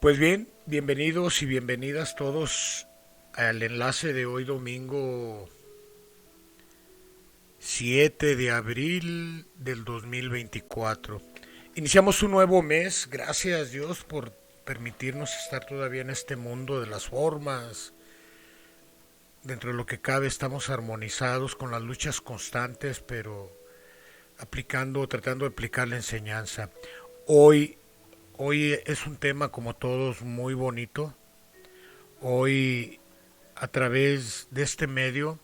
Pues bien, bienvenidos y bienvenidas todos al enlace de hoy domingo 7 de abril del 2024. Iniciamos un nuevo mes, gracias Dios por permitirnos estar todavía en este mundo de las formas. Dentro de lo que cabe estamos armonizados con las luchas constantes, pero tratando de aplicar la enseñanza. Hoy, hoy es un tema como todos muy bonito. Hoy a través de este medio,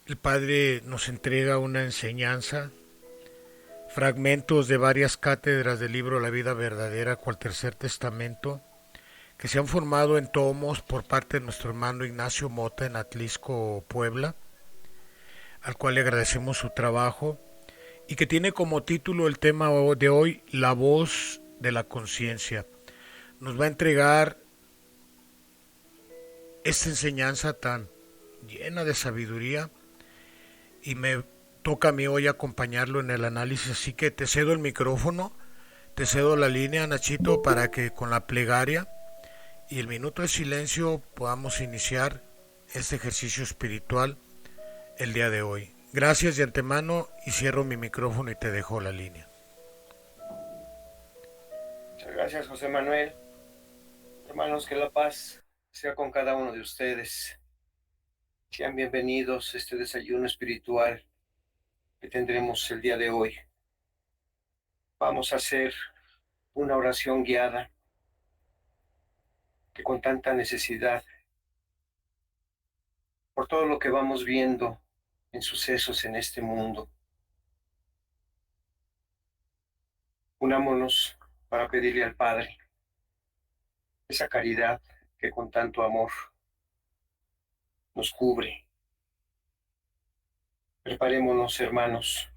el Padre nos entrega una enseñanza, fragmentos de varias cátedras del libro La vida verdadera, cual tercer testamento, que se han formado en tomos por parte de nuestro hermano Ignacio Mota en Atlisco, Puebla, al cual le agradecemos su trabajo, y que tiene como título el tema de hoy, La voz de la conciencia. Nos va a entregar esta enseñanza tan llena de sabiduría y me toca a mí hoy acompañarlo en el análisis, así que te cedo el micrófono, te cedo la línea, Nachito, para que con la plegaria y el minuto de silencio podamos iniciar este ejercicio espiritual el día de hoy. Gracias de antemano y cierro mi micrófono y te dejo la línea. Muchas gracias, José Manuel. Hermanos, que la paz sea con cada uno de ustedes. Sean bienvenidos a este desayuno espiritual que tendremos el día de hoy. Vamos a hacer una oración guiada que con tanta necesidad, por todo lo que vamos viendo en sucesos en este mundo, unámonos para pedirle al Padre esa caridad que con tanto amor nos cubre. Preparémonos, hermanos,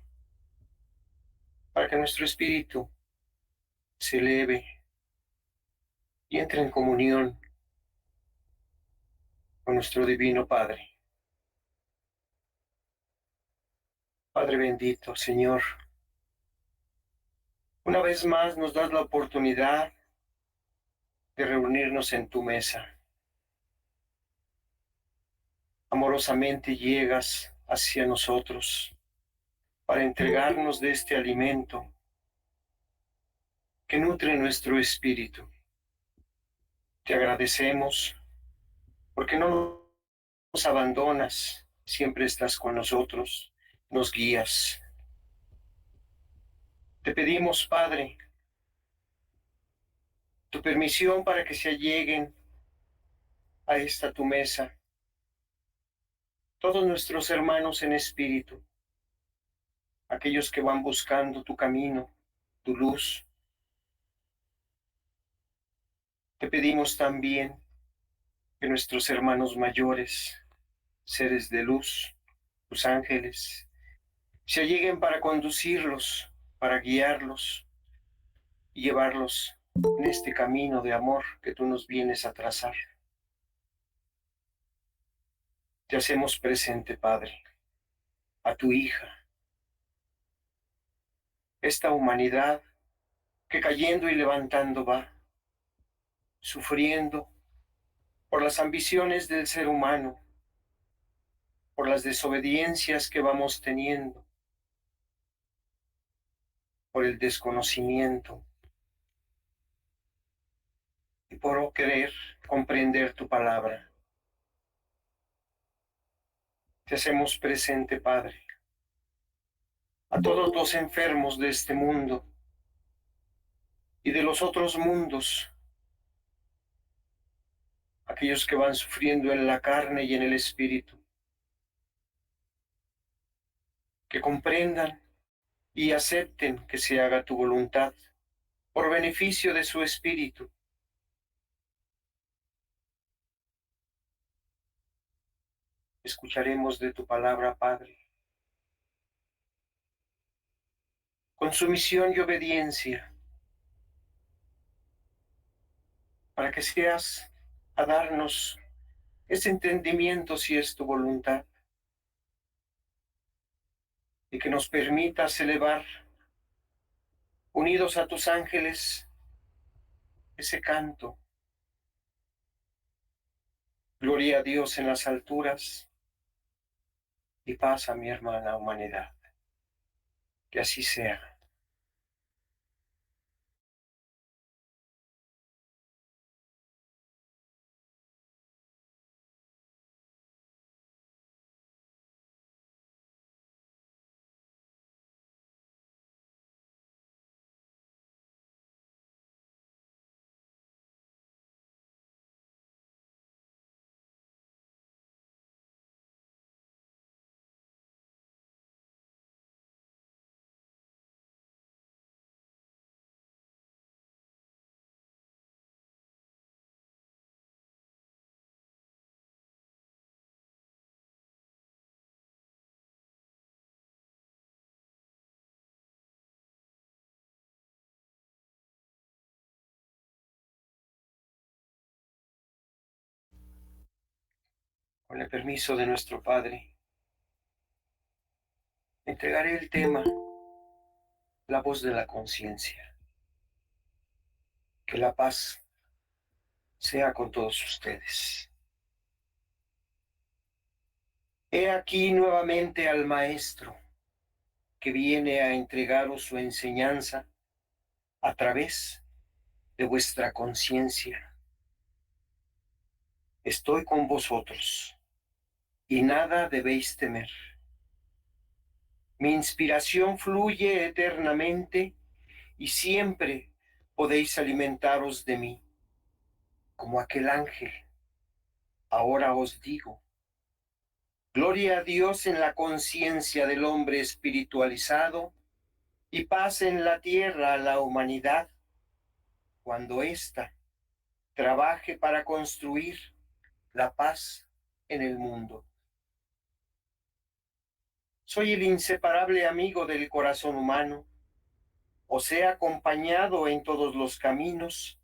para que nuestro espíritu se eleve y entre en comunión con nuestro Divino Padre. Padre bendito, Señor, una vez más nos das la oportunidad de reunirnos en tu mesa. Amorosamente llegas hacia nosotros para entregarnos de este alimento que nutre nuestro espíritu. Te agradecemos porque no nos abandonas, siempre estás con nosotros, nos guías. Te pedimos, Padre, tu permisión para que se alleguen a esta tu mesa todos nuestros hermanos en espíritu, aquellos que van buscando tu camino, tu luz. Te pedimos también que nuestros hermanos mayores, seres de luz, tus ángeles, se alleguen para conducirlos, para guiarlos y llevarlos en este camino de amor que tú nos vienes a trazar. Te hacemos presente, Padre, a tu hija, esta humanidad que cayendo y levantando va, sufriendo por las ambiciones del ser humano, por las desobediencias que vamos teniendo, por el desconocimiento y por no querer comprender tu palabra. Te hacemos presente, Padre, a todos los enfermos de este mundo y de los otros mundos, aquellos que van sufriendo en la carne y en el espíritu, que comprendan y acepten que se haga tu voluntad por beneficio de su espíritu. Escucharemos de tu palabra, Padre, con sumisión y obediencia, para que seas a darnos ese entendimiento si es tu voluntad, y que nos permitas elevar, unidos a tus ángeles, ese canto Gloria a Dios en las alturas y paz a mi hermana humanidad. Que así sea. Con el permiso de nuestro Padre, entregaré el tema, la voz de la conciencia. Que la paz sea con todos ustedes. He aquí nuevamente al Maestro que viene a entregaros su enseñanza a través de vuestra conciencia. Estoy con vosotros y nada debéis temer. Mi inspiración fluye eternamente y siempre podéis alimentaros de mí, como aquel ángel. Ahora os digo, gloria a Dios en la conciencia del hombre espiritualizado y paz en la tierra a la humanidad, cuando ésta trabaje para construir la paz en el mundo. Soy el inseparable amigo del corazón humano, os he acompañado en todos los caminos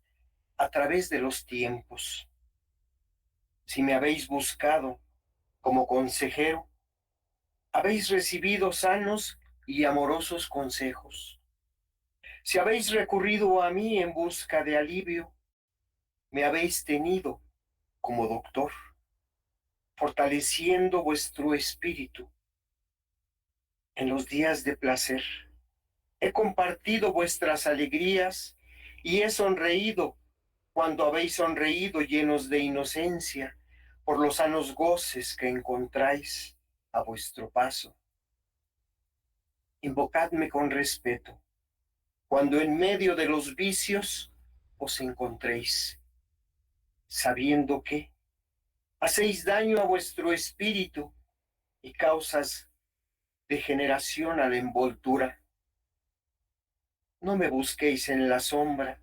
a través de los tiempos. Si me habéis buscado como consejero, habéis recibido sanos y amorosos consejos. Si habéis recurrido a mí en busca de alivio, me habéis tenido como doctor, fortaleciendo vuestro espíritu. En los días de placer, he compartido vuestras alegrías y he sonreído cuando habéis sonreído llenos de inocencia por los sanos goces que encontráis a vuestro paso. Invocadme con respeto cuando en medio de los vicios os encontréis, sabiendo que hacéis daño a vuestro espíritu y causas degeneración a la envoltura. No me busquéis en la sombra,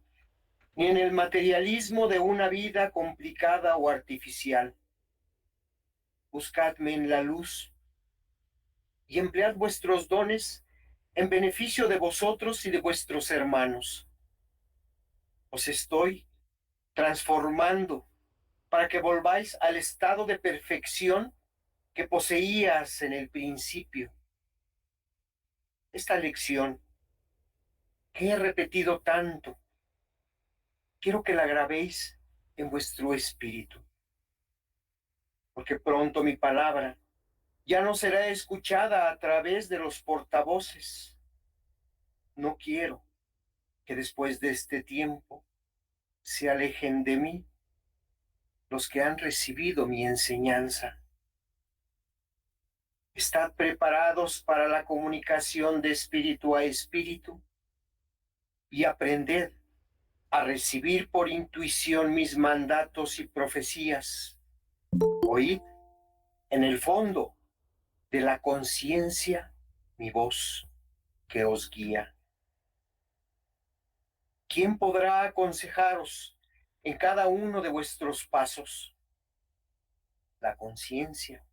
ni en el materialismo de una vida complicada o artificial. Buscadme en la luz y emplead vuestros dones en beneficio de vosotros y de vuestros hermanos. Os estoy transformando para que volváis al estado de perfección que poseías en el principio. Esta lección que he repetido tanto, quiero que la grabéis en vuestro espíritu, porque pronto mi palabra ya no será escuchada a través de los portavoces. No quiero que después de este tiempo se alejen de mí los que han recibido mi enseñanza. Estad preparados para la comunicación de espíritu a espíritu y aprended a recibir por intuición mis mandatos y profecías. Oíd en el fondo de la conciencia mi voz que os guía. ¿Quién podrá aconsejaros en cada uno de vuestros pasos? La conciencia,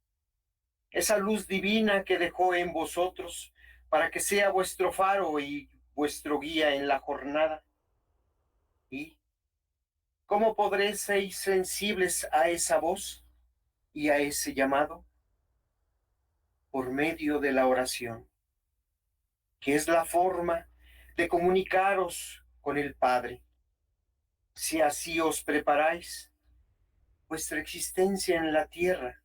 esa luz divina que dejó en vosotros para que sea vuestro faro y vuestro guía en la jornada. ¿Y cómo podréis ser sensibles a esa voz y a ese llamado? Por medio de la oración, que es la forma de comunicaros con el Padre. Si así os preparáis, vuestra existencia en la tierra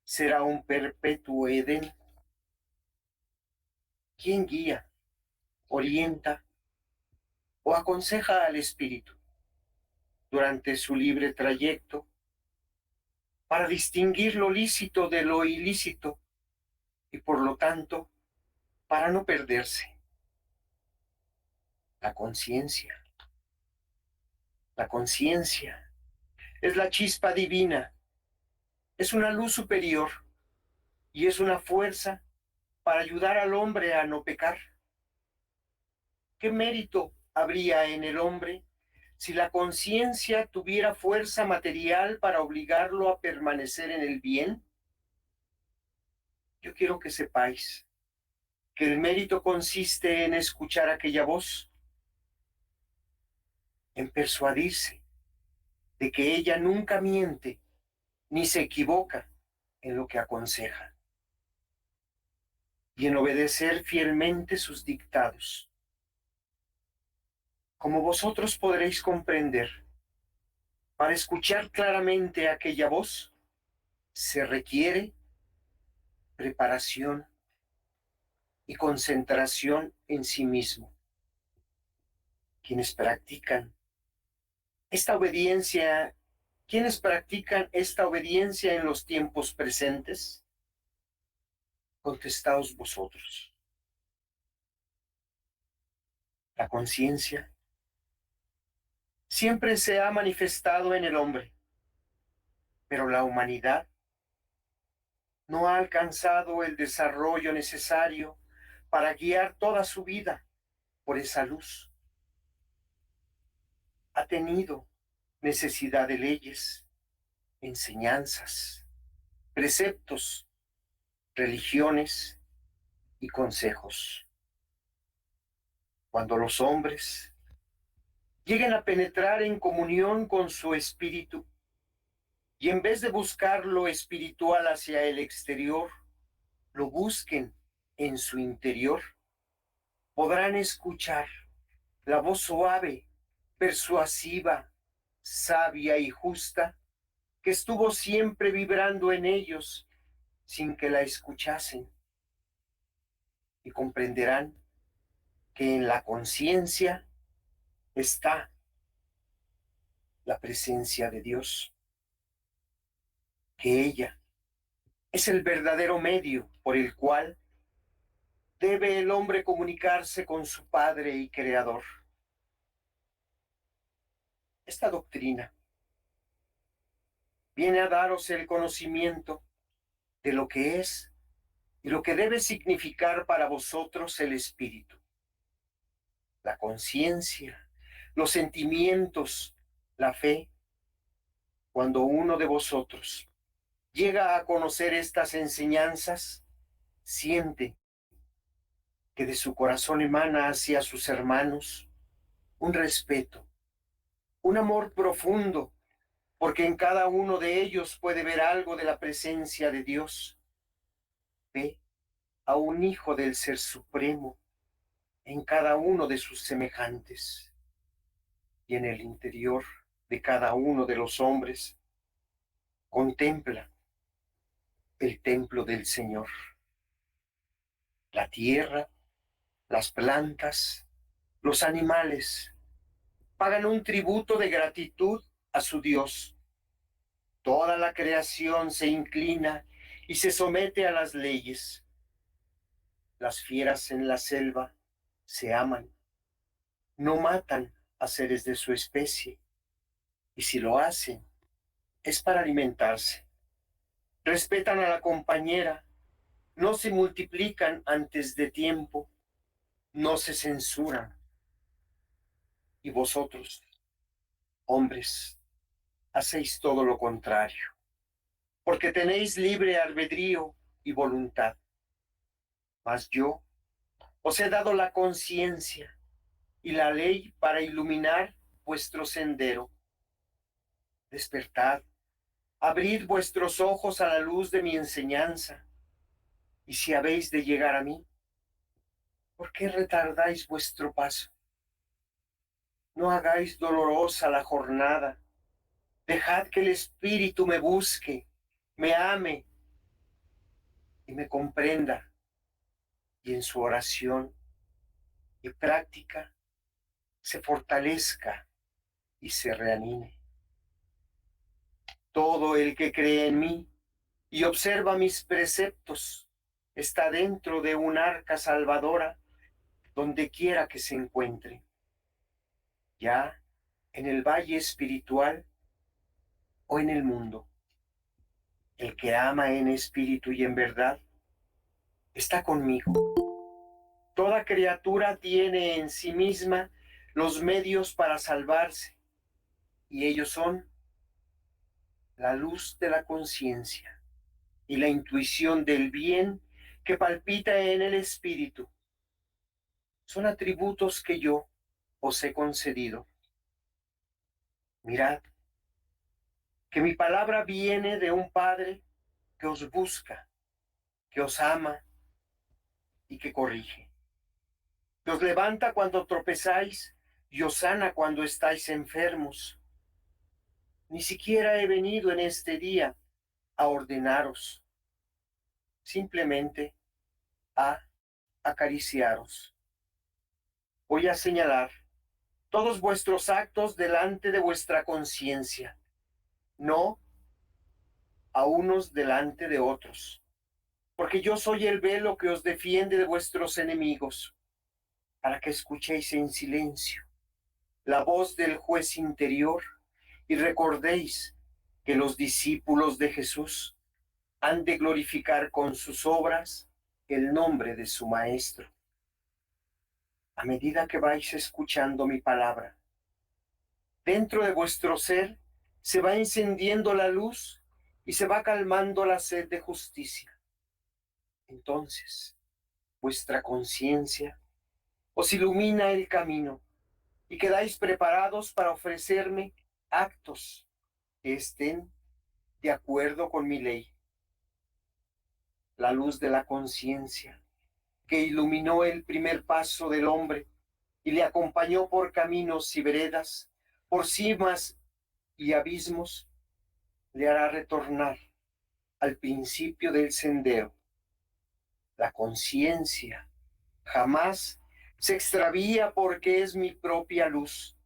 será un perpetuo Edén. ¿Quién guía, orienta o aconseja al espíritu durante su libre trayecto para distinguir lo lícito de lo ilícito y por lo tanto para no perderse? La conciencia. La conciencia es la chispa divina, es una luz superior y es una fuerza para ayudar al hombre a no pecar. ¿Qué mérito habría en el hombre si la conciencia tuviera fuerza material para obligarlo a permanecer en el bien? Yo quiero que sepáis que el mérito consiste en escuchar aquella voz, en persuadirse de que ella nunca miente ni se equivoca en lo que aconseja, y en obedecer fielmente sus dictados. Como vosotros podréis comprender, para escuchar claramente aquella voz se requiere preparación y concentración en sí mismo. Quienes practican esta obediencia, quienes practican esta obediencia en los tiempos presentes, contestaos vosotros. La conciencia siempre se ha manifestado en el hombre, pero la humanidad no ha alcanzado el desarrollo necesario para guiar toda su vida por esa luz. Ha tenido necesidad de leyes, enseñanzas, preceptos, religiones y consejos. Cuando los hombres lleguen a penetrar en comunión con su espíritu y en vez de buscar lo espiritual hacia el exterior, lo busquen en su interior, podrán escuchar la voz suave, persuasiva, sabia y justa que estuvo siempre vibrando en ellos sin que la escuchasen, y comprenderán que en la conciencia está la presencia de Dios, que ella es el verdadero medio por el cual debe el hombre comunicarse con su Padre y Creador. Esta doctrina viene a daros el conocimiento de lo que es y lo que debe significar para vosotros el espíritu, la conciencia, los sentimientos, la fe. Cuando uno de vosotros llega a conocer estas enseñanzas, siente que de su corazón emana hacia sus hermanos un respeto, un amor profundo, porque en cada uno de ellos puede ver algo de la presencia de Dios. Ve a un hijo del Ser Supremo en cada uno de sus semejantes, y en el interior de cada uno de los hombres contempla el templo del Señor. La tierra, las plantas, los animales pagan un tributo de gratitud a su Dios. Toda la creación se inclina y se somete a las leyes. Las fieras en la selva se aman, no matan a seres de su especie, y si lo hacen, es para alimentarse. Respetan a la compañera, no se multiplican antes de tiempo, no se censuran. Y vosotros, hombres, hacéis todo lo contrario, porque tenéis libre albedrío y voluntad. Mas yo os he dado la conciencia y la ley para iluminar vuestro sendero. Despertad, abrid vuestros ojos a la luz de mi enseñanza, y si habéis de llegar a mí, ¿por qué retardáis vuestro paso? No hagáis dolorosa la jornada, Dejad que el Espíritu me busque, me ame y me comprenda, y en su oración y práctica se fortalezca y se reanime. Todo el que cree en mí y observa mis preceptos está dentro de un arca salvadora donde quiera que se encuentre, ya en el valle espiritual o en el mundo. El que ama en espíritu y en verdad está conmigo. Toda criatura tiene en sí misma los medios para salvarse, y ellos son la luz de la conciencia y la intuición del bien que palpita en el espíritu. Son atributos que yo os he concedido. Mirad, que mi palabra viene de un Padre que os busca, que os ama y que corrige, que os levanta cuando tropezáis y os sana cuando estáis enfermos. Ni siquiera he venido en este día a ordenaros, simplemente a acariciaros. Voy a señalar todos vuestros actos delante de vuestra conciencia, no a unos delante de otros, porque yo soy el velo que os defiende de vuestros enemigos, para que escuchéis en silencio la voz del juez interior y recordéis que los discípulos de Jesús han de glorificar con sus obras el nombre de su Maestro. A medida que vais escuchando mi palabra, dentro de vuestro ser se va encendiendo la luz y se va calmando la sed de justicia. Entonces, vuestra conciencia os ilumina el camino y quedáis preparados para ofrecerme actos que estén de acuerdo con mi ley. La luz de la conciencia que iluminó el primer paso del hombre y le acompañó por caminos y veredas, por cimas y abismos, le hará retornar al principio del sendero. La conciencia jamás se extravía porque es mi propia luz.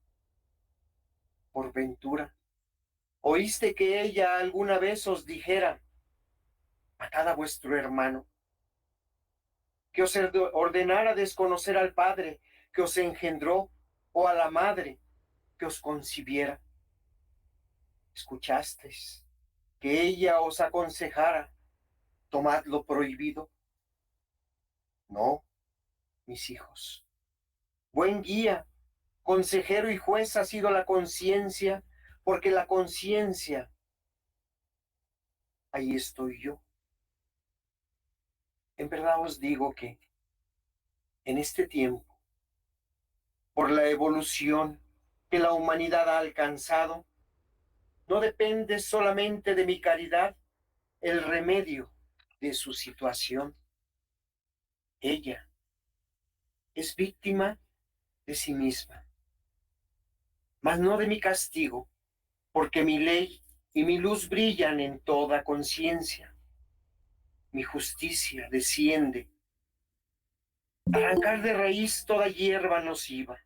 Por ventura, ¿oíste que ella alguna vez os dijera: matad a vuestro hermano? Que os ordenara desconocer al Padre que os engendró o a la Madre que os concibiera. ¿Escuchasteis que ella os aconsejara: tomad lo prohibido? No, mis hijos. Buen guía, consejero y juez ha sido la conciencia, porque la conciencia, ahí estoy yo. En verdad os digo que en este tiempo, por la evolución que la humanidad ha alcanzado, no depende solamente de mi caridad el remedio de su situación. Ella es víctima de sí misma, mas no de mi castigo, porque mi ley y mi luz brillan en toda conciencia. Mi justicia desciende a arrancar de raíz toda hierba nociva,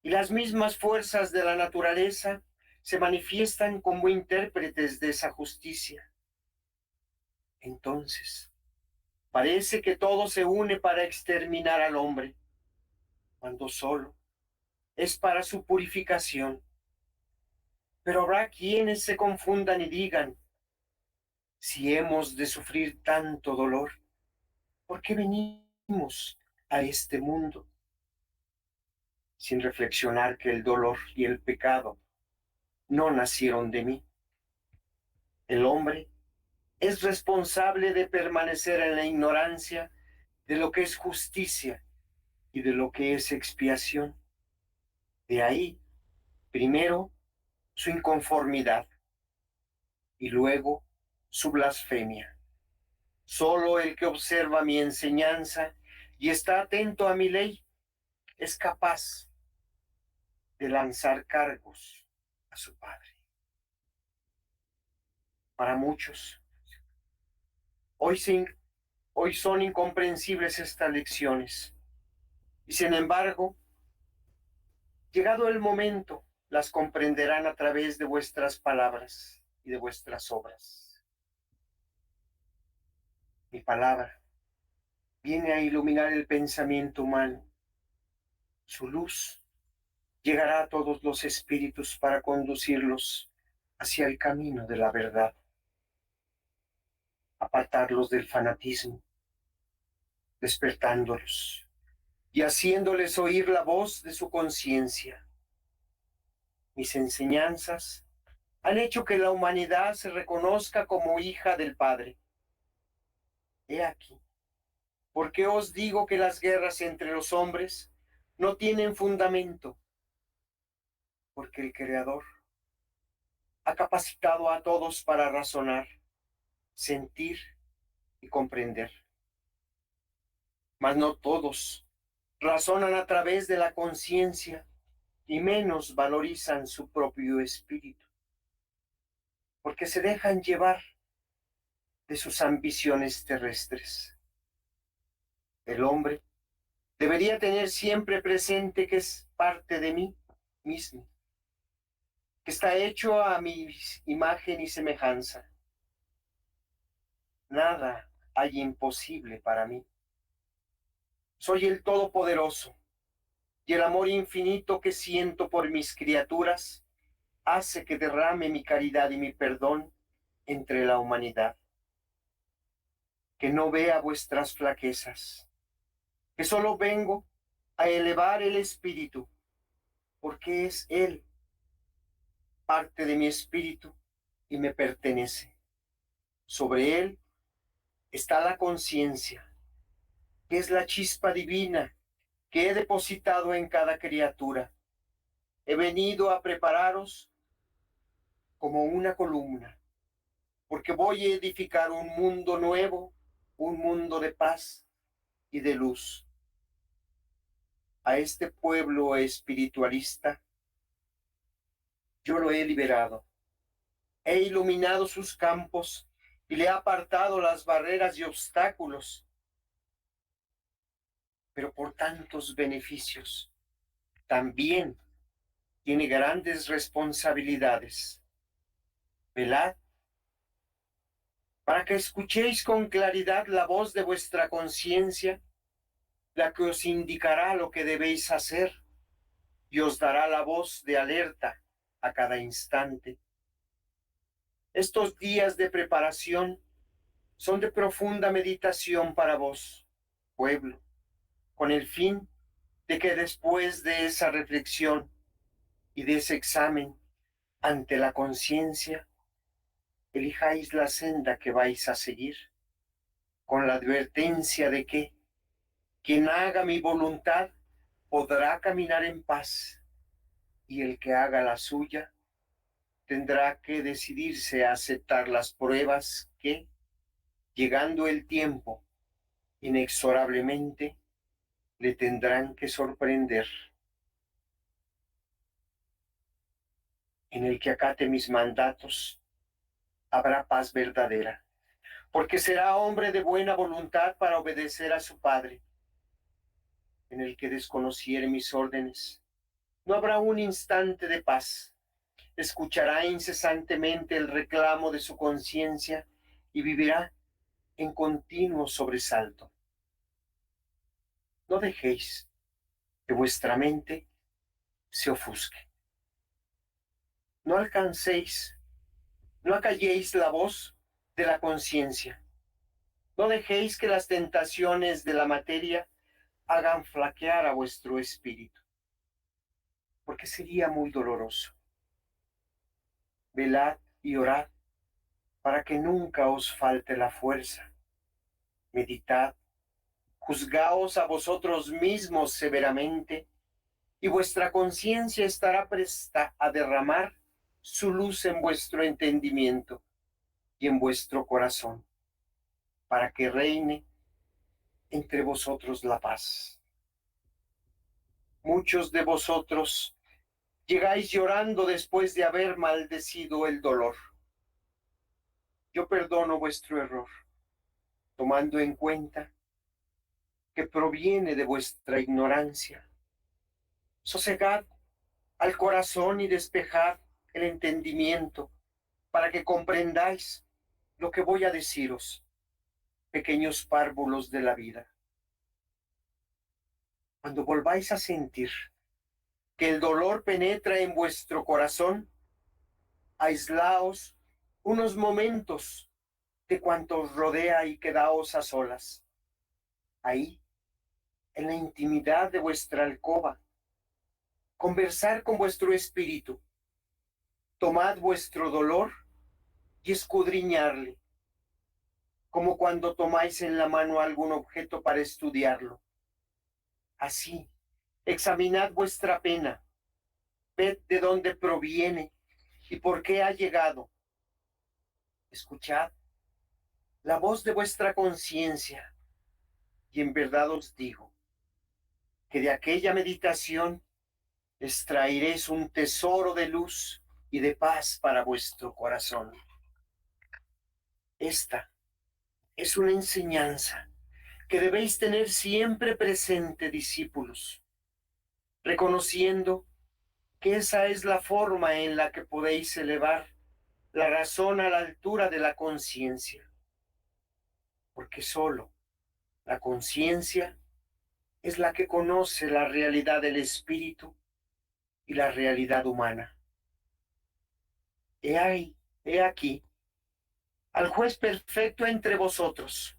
y las mismas fuerzas de la naturaleza se manifiestan como intérpretes de esa justicia. Entonces, parece que todo se une para exterminar al hombre, cuando solo es para su purificación. Pero habrá quienes se confundan y digan: si hemos de sufrir tanto dolor, ¿por qué venimos a este mundo? Sin reflexionar que el dolor y el pecado no nacieron de mí. El hombre es responsable de permanecer en la ignorancia de lo que es justicia y de lo que es expiación. De ahí, primero, su inconformidad y luego su blasfemia. Solo el que observa mi enseñanza y está atento a mi ley es capaz de lanzar cargos a su Padre. para muchos. Hoy, hoy son incomprensibles estas lecciones. Y sin embargo, llegado el momento, las comprenderán a través de vuestras palabras y de vuestras obras. Mi palabra viene a iluminar el pensamiento humano. Su luz llegará a todos los espíritus para conducirlos hacia el camino de la verdad, apartarlos del fanatismo, despertándolos y haciéndoles oír la voz de su conciencia. Mis enseñanzas han hecho que la humanidad se reconozca como hija del Padre. He aquí, ¿por qué os digo que las guerras entre los hombres no tienen fundamento? Porque el Creador ha capacitado a todos para razonar, sentir y comprender. Mas no todos razonan a través de la conciencia y menos valorizan su propio espíritu, porque se dejan llevar de sus ambiciones terrestres. El hombre debería tener siempre presente que es parte de mí mismo, que está hecho a mi imagen y semejanza. Nada hay imposible para mí. Soy el Todopoderoso, y el amor infinito que siento por mis criaturas hace que derrame mi caridad y mi perdón entre la humanidad. Que no vea vuestras flaquezas, que solo vengo a elevar el espíritu, porque es Él parte de mi espíritu y me pertenece. Sobre Él está la conciencia, que es la chispa divina que he depositado en cada criatura. He venido a prepararos como una columna, porque voy a edificar un mundo nuevo, un mundo de paz y de luz. A este pueblo espiritualista yo lo he liberado, he iluminado sus campos y le he apartado las barreras y obstáculos, pero por tantos beneficios también tiene grandes responsabilidades. Velad para que escuchéis con claridad la voz de vuestra conciencia, la que os indicará lo que debéis hacer y os dará la voz de alerta a cada instante. Estos días de preparación son de profunda meditación para vos, pueblo, con el fin de que después de esa reflexión y de ese examen ante la conciencia, elijáis la senda que vais a seguir, con la advertencia de que quien haga mi voluntad podrá caminar en paz, y el que haga la suya tendrá que decidirse a aceptar las pruebas que, llegando el tiempo, inexorablemente le tendrán que sorprender. En el que acate mis mandatos, habrá paz verdadera, porque será hombre de buena voluntad para obedecer a su Padre. En el que desconociere mis órdenes, no habrá un instante de paz. Escuchará incesantemente el reclamo de su conciencia y vivirá en continuo sobresalto. No dejéis que vuestra mente se ofusque. No alcancéis, no acalléis la voz de la conciencia. No dejéis que las tentaciones de la materia hagan flaquear a vuestro espíritu, porque sería muy doloroso. Velad y orad para que nunca os falte la fuerza. Meditad, juzgaos a vosotros mismos severamente, y vuestra conciencia estará presta a derramar su luz en vuestro entendimiento y en vuestro corazón, para que reine entre vosotros la paz. Muchos de vosotros llegáis llorando después de haber maldecido el dolor. yo perdono vuestro error, tomando en cuenta que proviene de vuestra ignorancia. Sosegad al corazón y despejad el entendimiento para que comprendáis lo que voy a deciros, pequeños párvulos de la vida. Cuando volváis a sentir que el dolor penetra en vuestro corazón, aislaos unos momentos de cuanto os rodea y quedaos a solas. Ahí, en la intimidad de vuestra alcoba, conversar con vuestro espíritu. Tomad vuestro dolor y escudriñarle, como cuando tomáis en la mano algún objeto para estudiarlo. Así, examinad vuestra pena, ved de dónde proviene y por qué ha llegado. Escuchad la voz de vuestra conciencia, y en verdad os digo que de aquella meditación extraeréis un tesoro de luz y de paz para vuestro corazón. Esta es una enseñanza que debéis tener siempre presente, discípulos, reconociendo que esa es la forma en la que podéis elevar la razón a la altura de la conciencia, porque sólo la conciencia es la que conoce la realidad del espíritu y la realidad humana. He ahí, he aquí, al juez perfecto entre vosotros,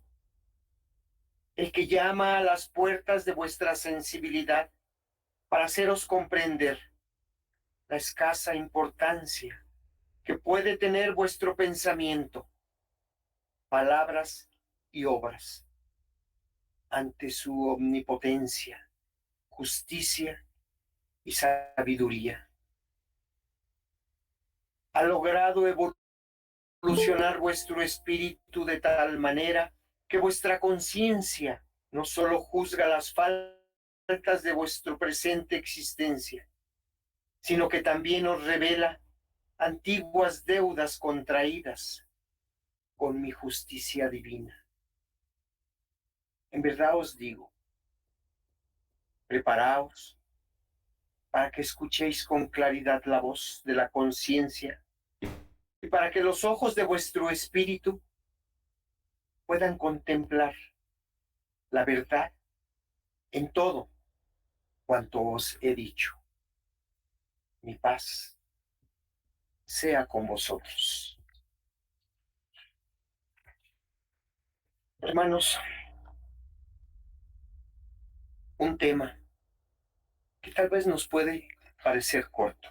el que llama a las puertas de vuestra sensibilidad para haceros comprender la escasa importancia que puede tener vuestro pensamiento, palabras y obras ante su omnipotencia, justicia y sabiduría. Ha logrado evolucionar vuestro espíritu de tal manera que vuestra conciencia no solo juzga las faltas de vuestra presente existencia, sino que también os revela antiguas deudas contraídas con mi justicia divina. En verdad os digo, preparaos para que escuchéis con claridad la voz de la conciencia y para que los ojos de vuestro espíritu puedan contemplar la verdad en todo cuanto os he dicho. Mi paz sea con vosotros. Hermanos, un tema que tal vez nos puede parecer corto.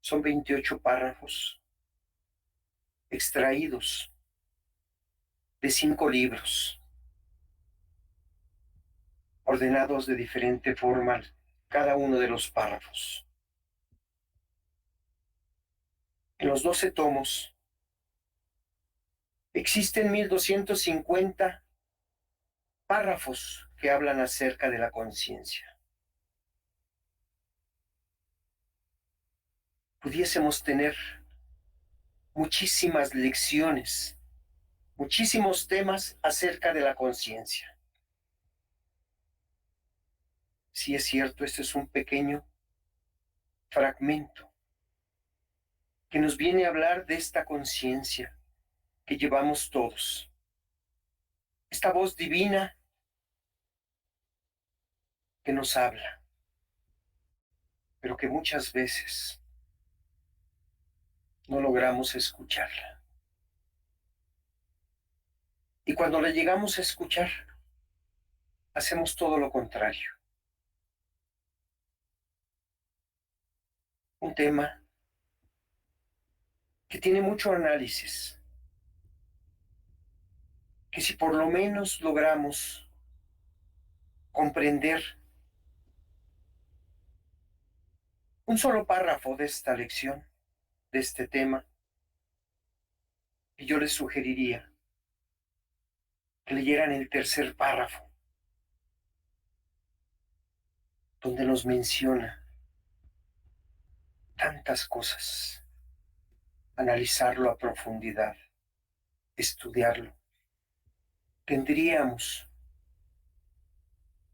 Son 28 párrafos extraídos de 5 libros, ordenados de diferente forma cada uno de los párrafos. En los 12 tomos existen 1250 párrafos que hablan acerca de la conciencia. Pudiésemos tener muchísimas lecciones, muchísimos temas acerca de la conciencia. Sí es cierto, este es un pequeño fragmento que nos viene a hablar de esta conciencia que llevamos todos. Esta voz divina que nos habla, pero que muchas veces no logramos escucharla. Y cuando la llegamos a escuchar, hacemos todo lo contrario. Un tema que tiene mucho análisis, que si por lo menos logramos comprender un solo párrafo de esta lección, de este tema, y yo les sugeriría que leyeran el tercer párrafo, donde nos menciona tantas cosas analizarlo a profundidad, estudiarlo. Tendríamos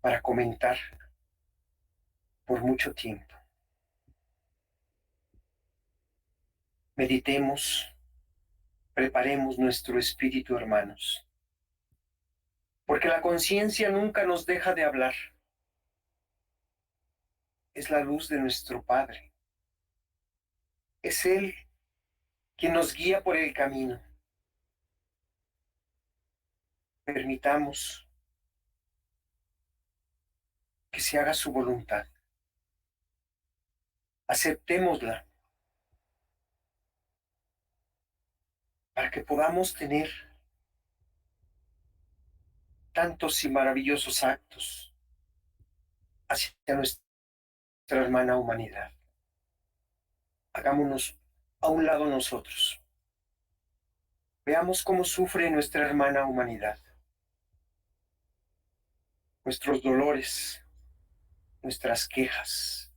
para comentar por mucho tiempo. Meditemos, preparemos nuestro espíritu, hermanos, porque la conciencia nunca nos deja de hablar. Es la luz de nuestro Padre. Es Él quien nos guía por el camino. Permitamos que se haga su voluntad. Aceptémosla para que podamos tener tantos y maravillosos actos hacia nuestra hermana humanidad. Hagámonos a un lado nosotros. Veamos cómo sufre nuestra hermana humanidad. Nuestros dolores, nuestras quejas,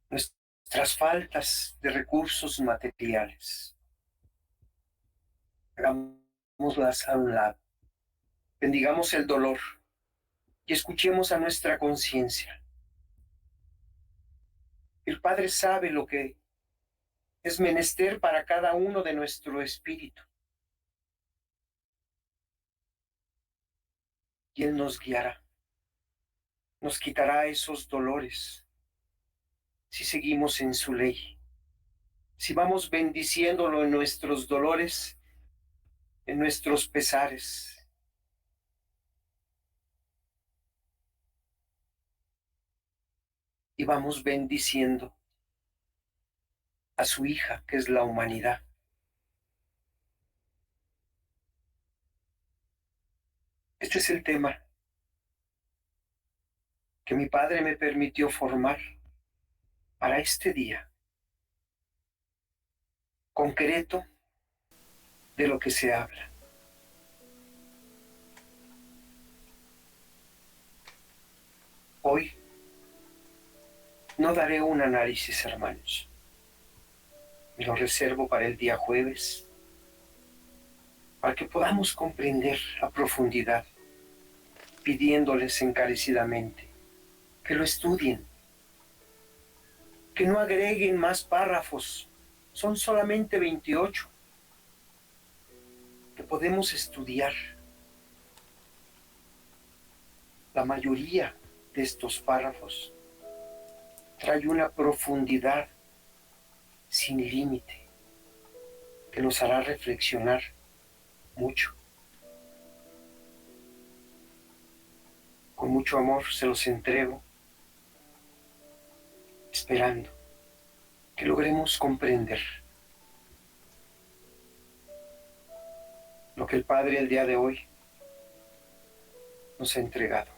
nuestras faltas de recursos materiales. Hagámoslas a un lado. Bendigamos el dolor y escuchemos a nuestra conciencia. El Padre sabe lo que es menester para cada uno de nuestro espíritu. Y Él nos guiará, nos quitará esos dolores si seguimos en su ley, si vamos bendiciéndolo en nuestros dolores, en nuestros pesares. Y vamos bendiciendo a su hija, que es la humanidad. Este es el tema que mi Padre me permitió formar para este día, concreto de lo que se habla. Hoy no daré un análisis, hermanos. Me lo reservo para el día jueves, para que podamos comprender a profundidad, pidiéndoles encarecidamente que lo estudien, que no agreguen más párrafos, son solamente 28, que podemos estudiar. La mayoría de estos párrafos trae una profundidad sin límite que nos hará reflexionar mucho. Con mucho amor se los entrego, esperando que logremos comprender lo que el Padre el día de hoy nos ha entregado.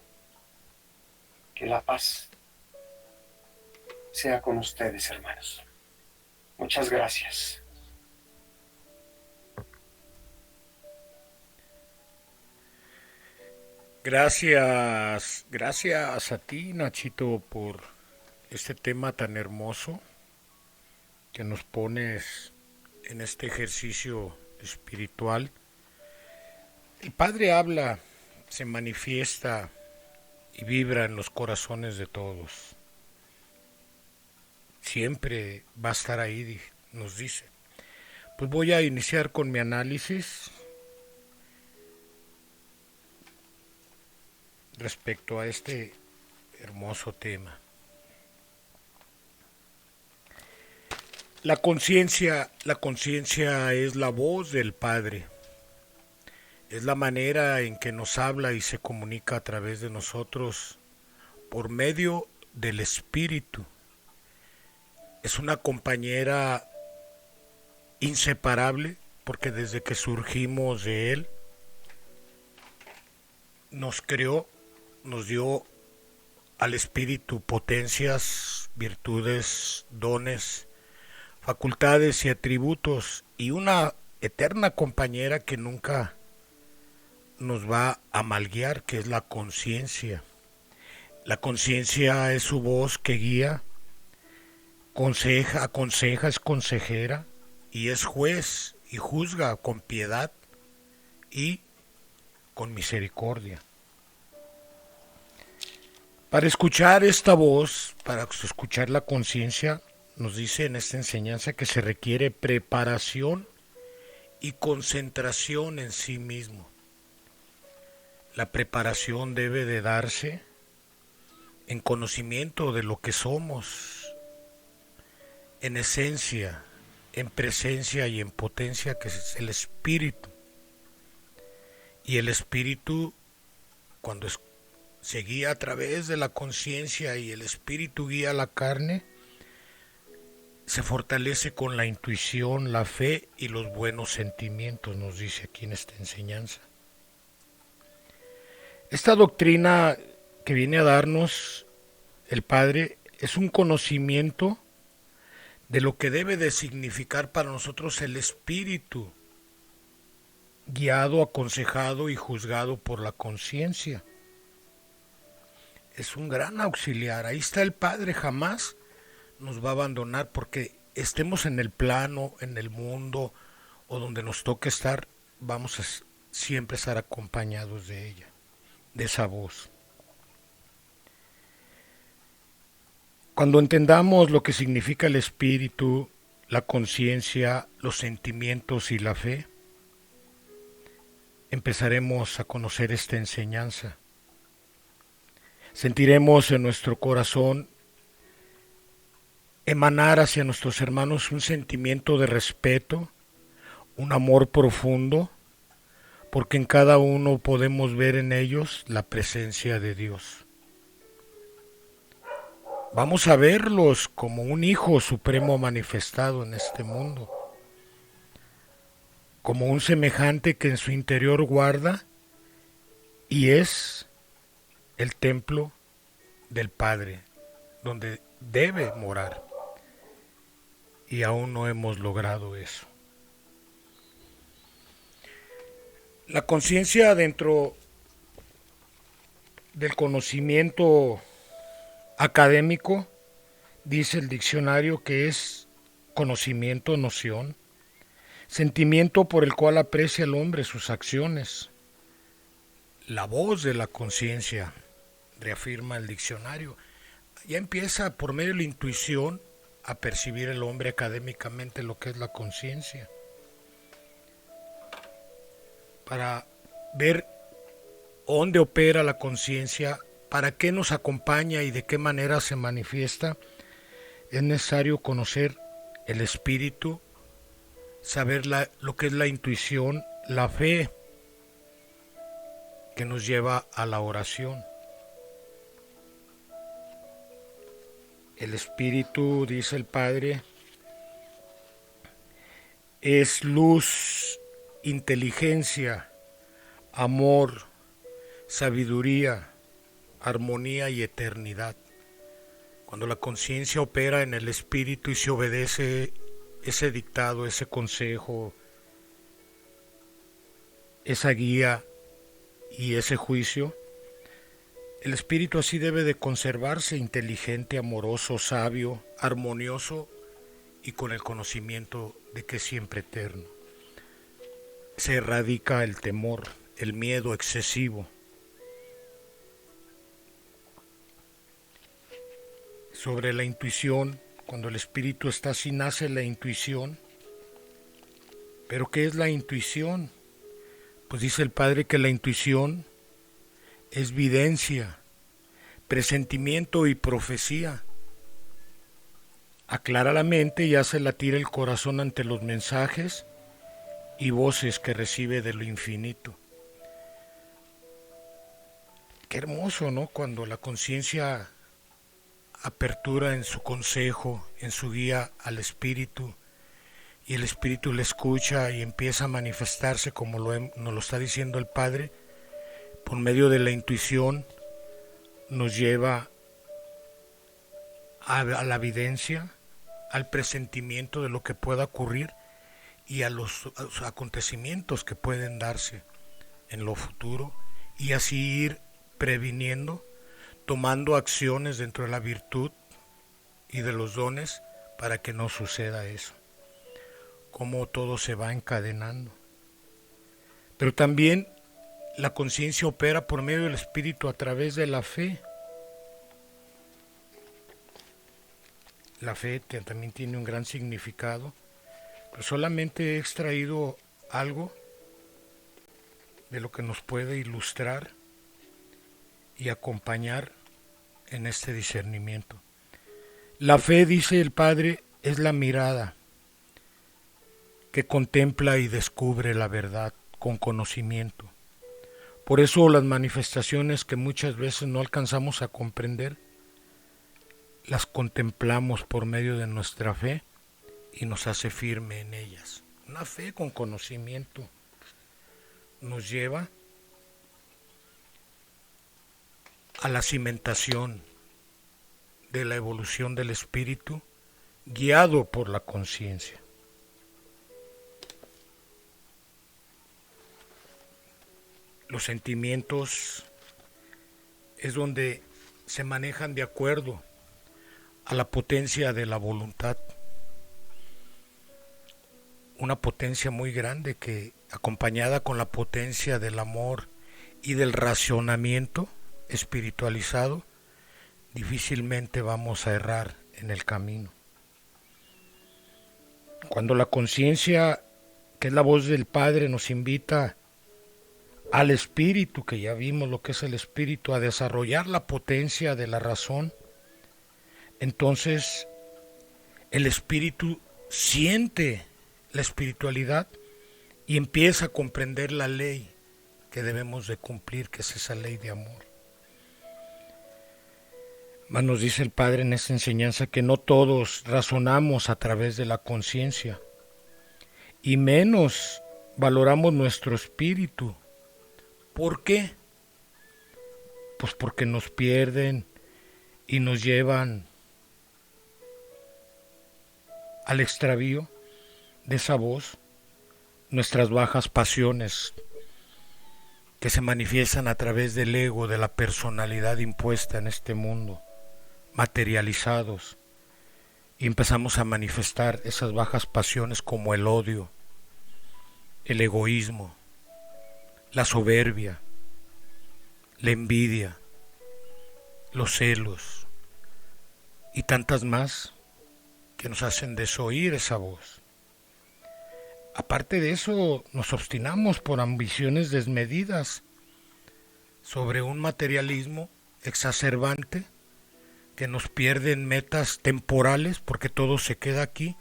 Que la paz sea con ustedes, hermanos. Muchas gracias. Gracias a ti, Nachito, por este tema tan hermoso que nos pones en este ejercicio espiritual. El Padre habla, se manifiesta y vibra en los corazones de todos. Siempre va a estar ahí, nos dice. Pues voy a iniciar con mi análisis respecto a este hermoso tema. La conciencia es la voz del Padre. Es la manera en que nos habla y se comunica a través de nosotros por medio del Espíritu. Es una compañera inseparable porque desde que surgimos de Él nos creó, nos dio al Espíritu potencias, virtudes, dones, facultades y atributos y una eterna compañera que nunca nos va a malguiar, que es la conciencia. La conciencia es su voz que guía aconseja, es consejera y es juez y juzga con piedad y con misericordia. Para escuchar esta voz, para escuchar la conciencia, nos dice en esta enseñanza que se requiere preparación y concentración en sí mismo. La preparación debe de darse en conocimiento de lo que somos, en esencia, en presencia y en potencia, que es el espíritu. Y el espíritu, cuando se guía a través de la conciencia y el espíritu guía la carne, se fortalece con la intuición, la fe y los buenos sentimientos, nos dice aquí en esta enseñanza. Esta doctrina que viene a darnos el Padre es un conocimiento de lo que debe de significar para nosotros el espíritu, guiado, aconsejado y juzgado por la conciencia. Es un gran auxiliar. Ahí está el Padre, jamás nos va a abandonar porque estemos en el plano, en el mundo o donde nos toque estar, vamos a siempre estar acompañados de ella, de esa voz. Cuando entendamos lo que significa el espíritu, la conciencia, los sentimientos y la fe, empezaremos a conocer esta enseñanza. Sentiremos en nuestro corazón emanar hacia nuestros hermanos un sentimiento de respeto, un amor profundo, porque en cada uno podemos ver en ellos la presencia de Dios. Vamos a verlos como un Hijo Supremo manifestado en este mundo, como un semejante que en su interior guarda y es el templo del Padre, donde debe morar. Y aún no hemos logrado eso. La conciencia dentro del conocimiento académico, dice el diccionario, que es conocimiento, noción, sentimiento por el cual aprecia el hombre sus acciones. La voz de la conciencia, reafirma el diccionario, ya empieza por medio de la intuición a percibir el hombre académicamente lo que es la conciencia. Para ver dónde opera la conciencia, para qué nos acompaña y de qué manera se manifiesta, es necesario conocer el espíritu, saber lo que es la intuición, la fe que nos lleva a la oración. El espíritu, dice el Padre, es luz, inteligencia, amor, sabiduría, armonía y eternidad. Cuando la conciencia opera en el espíritu y se obedece ese dictado, ese consejo, esa guía y ese juicio, el espíritu así debe de conservarse inteligente, amoroso, sabio, armonioso y con el conocimiento de que es siempre eterno. Se erradica el temor, el miedo excesivo. Sobre la intuición, cuando el espíritu está así, nace la intuición. ¿Pero qué es la intuición? Pues dice el Padre que la intuición es videncia, presentimiento y profecía. Aclara la mente y hace latir el corazón ante los mensajes y voces que recibe de lo infinito. Qué hermoso, ¿no? Cuando la conciencia apertura en su consejo, en su guía al espíritu, y el espíritu le escucha y empieza a manifestarse como nos lo está diciendo el Padre, por medio de la intuición nos lleva a la evidencia, al presentimiento de lo que pueda ocurrir y a los acontecimientos que pueden darse en lo futuro, y así ir previniendo, tomando acciones dentro de la virtud y de los dones para que no suceda eso. Cómo todo se va encadenando. Pero también la conciencia opera por medio del espíritu a través de la fe. La fe también tiene un gran significado, pero solamente he extraído algo de lo que nos puede ilustrar y acompañar en este discernimiento. La fe, dice el Padre, es la mirada que contempla y descubre la verdad con conocimiento. Por eso las manifestaciones que muchas veces no alcanzamos a comprender, las contemplamos por medio de nuestra fe y nos hace firme en ellas. Una fe con conocimiento nos lleva a la cimentación de la evolución del espíritu, guiado por la conciencia. Los sentimientos es donde se manejan de acuerdo a la potencia de la voluntad. Una potencia muy grande que, acompañada con la potencia del amor y del racionamiento espiritualizado, difícilmente vamos a errar en el camino. Cuando la conciencia, que es la voz del Padre, nos invita al espíritu, que ya vimos lo que es el espíritu, a desarrollar la potencia de la razón, entonces el espíritu siente la espiritualidad y empieza a comprender la ley que debemos de cumplir, que es esa ley de amor. Más nos dice el Padre en esta enseñanza que no todos razonamos a través de la conciencia y menos valoramos nuestro espíritu. ¿Por qué? Pues porque nos pierden y nos llevan al extravío de esa voz, nuestras bajas pasiones que se manifiestan a través del ego, de la personalidad impuesta en este mundo, materializados, y empezamos a manifestar esas bajas pasiones como el odio, el egoísmo, la soberbia, la envidia, los celos y tantas más que nos hacen desoír esa voz. Aparte de eso, nos obstinamos por ambiciones desmedidas sobre un materialismo exacerbante que nos pierde en metas temporales porque todo se queda aquí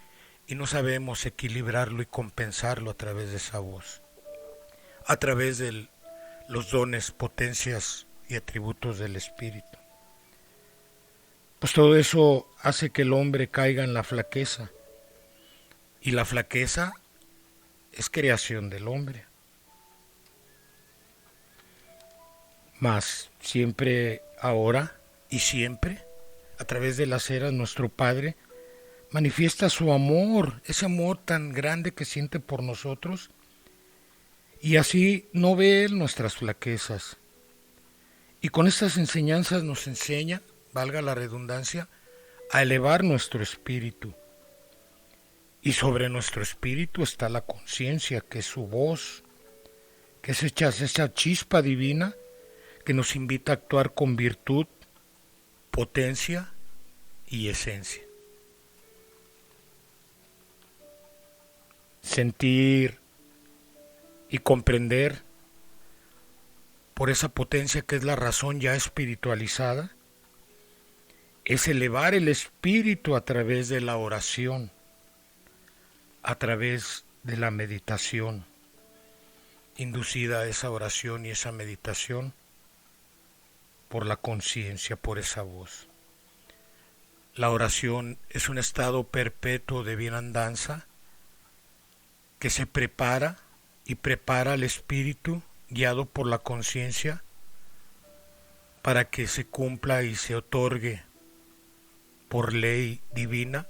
y no sabemos equilibrarlo y compensarlo a través de esa voz, a través de los dones, potencias y atributos del Espíritu. Pues todo eso hace que el hombre caiga en la flaqueza, y la flaqueza es creación del hombre. Mas siempre, ahora y siempre, a través de las eras, nuestro Padre manifiesta su amor, ese amor tan grande que siente por nosotros, y así no ve Él nuestras flaquezas. Y con estas enseñanzas nos enseña, valga la redundancia, a elevar nuestro espíritu. Y sobre nuestro espíritu está la conciencia, que es su voz, que es esa chispa divina que nos invita a actuar con virtud, potencia y esencia. Sentir y comprender por esa potencia que es la razón ya espiritualizada, es elevar el espíritu a través de la oración, a través de la meditación, inducida a esa oración y esa meditación por la conciencia, por esa voz. La oración es un estado perpetuo de bienandanza que se prepara y prepara al espíritu guiado por la conciencia para que se cumpla y se otorgue por ley divina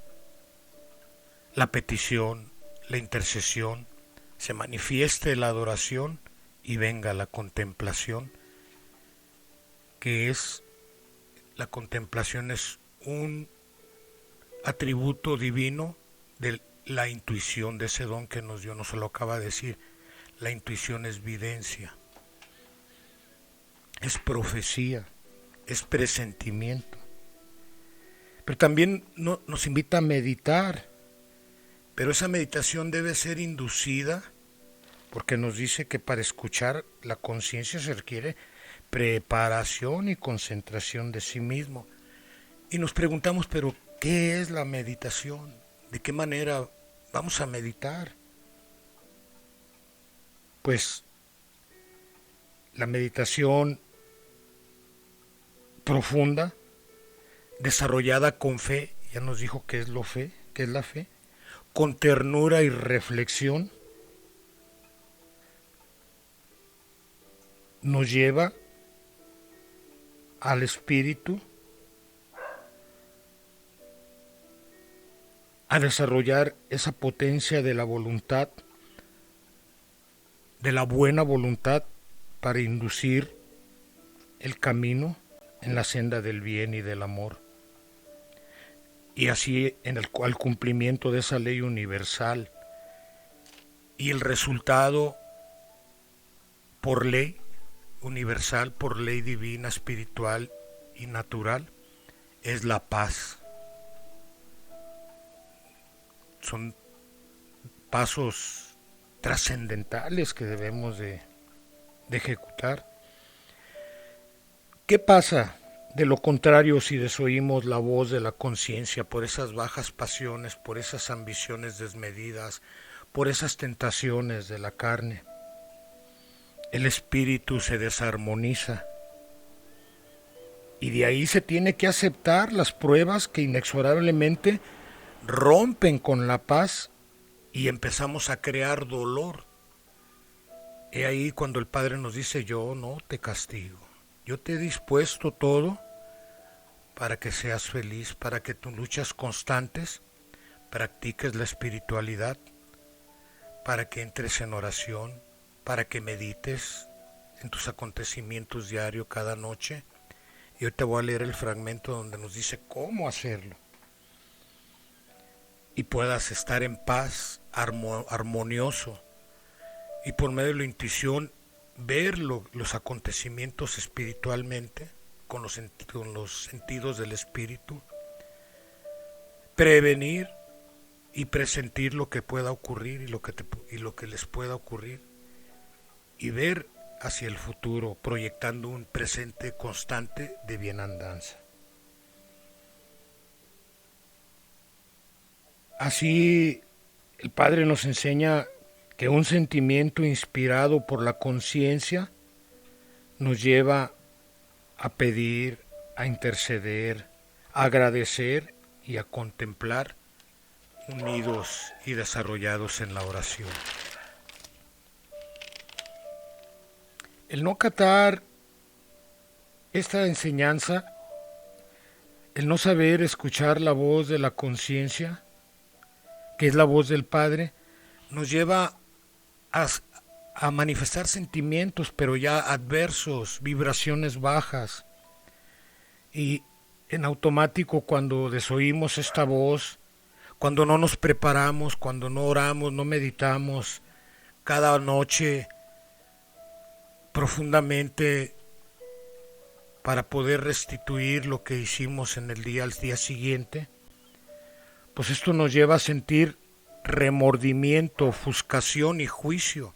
la petición, la intercesión, se manifieste la adoración y venga la contemplación, que es, la contemplación es un atributo divino de la intuición, de ese don que nos dio, nos lo acaba de decir. La intuición es videncia, es profecía, es presentimiento. Pero también nos invita a meditar, pero esa meditación debe ser inducida, porque nos dice que para escuchar la conciencia se requiere preparación y concentración de sí mismo. Y nos preguntamos, pero ¿qué es la meditación? ¿De qué manera vamos a meditar? Pues la meditación profunda, desarrollada con fe, ya nos dijo qué es qué es la fe, con ternura y reflexión, nos lleva al espíritu a desarrollar esa potencia de la voluntad, de la buena voluntad, para inducir el camino en la senda del bien y del amor. Y así al cumplimiento de esa ley universal. Y el resultado por ley universal, por ley divina, espiritual y natural, es la paz. Son pasos trascendentales que debemos de ejecutar. ¿Qué pasa de lo contrario si desoímos la voz de la conciencia por esas bajas pasiones, por esas ambiciones desmedidas, por esas tentaciones de la carne? El espíritu se desarmoniza y de ahí se tiene que aceptar las pruebas que inexorablemente rompen con la paz y empezamos a crear dolor. He ahí cuando el Padre nos dice: yo no te castigo, yo te he dispuesto todo para que seas feliz, para que tus luchas constantes practiques la espiritualidad, para que entres en oración, para que medites en tus acontecimientos diarios cada noche. Y hoy te voy a leer el fragmento donde nos dice cómo hacerlo. Y puedas estar en paz, armonioso, y por medio de la intuición ver los acontecimientos espiritualmente, con los sentidos del espíritu, prevenir y presentir lo que pueda ocurrir y lo que les pueda ocurrir, y ver hacia el futuro, proyectando un presente constante de bienandanza. Así el Padre nos enseña que un sentimiento inspirado por la conciencia nos lleva a pedir, a interceder, a agradecer y a contemplar, unidos y desarrollados en la oración. El no acatar esta enseñanza, el no saber escuchar la voz de la conciencia, que es la voz del Padre, nos lleva a manifestar sentimientos, pero ya adversos, vibraciones bajas. Y en automático, cuando desoímos esta voz, cuando no nos preparamos, cuando no oramos, no meditamos cada noche profundamente para poder restituir lo que hicimos en el día al día siguiente, pues esto nos lleva a sentir remordimiento, ofuscación y juicio,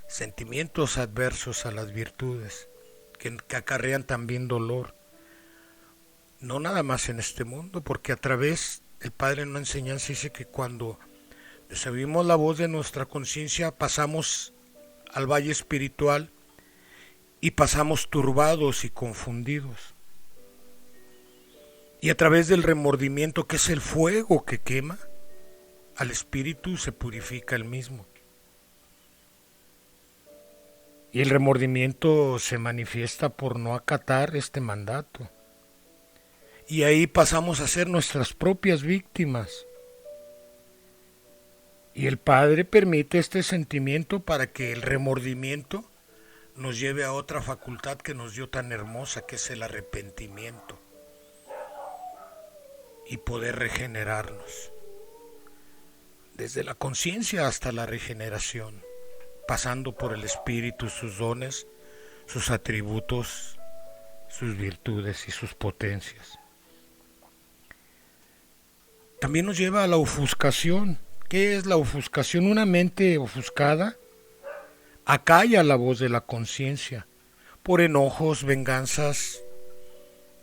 sentimientos adversos a las virtudes que acarrean también dolor, no nada más en este mundo, porque a través el Padre en una enseñanza dice que cuando desoímos la voz de nuestra conciencia pasamos al valle espiritual y pasamos turbados y confundidos. Y a través del remordimiento, que es el fuego que quema, al espíritu se purifica el mismo. Y el remordimiento se manifiesta por no acatar este mandato. Y ahí pasamos a ser nuestras propias víctimas. Y el Padre permite este sentimiento para que el remordimiento nos lleve a otra facultad que nos dio tan hermosa, que es el arrepentimiento. y poder regenerarnos, desde la conciencia hasta la regeneración, pasando por el Espíritu, sus dones, sus atributos, sus virtudes y sus potencias. También nos lleva a la ofuscación. ¿Qué es la ofuscación? Una mente ofuscada acalla la voz de la conciencia por enojos, venganzas,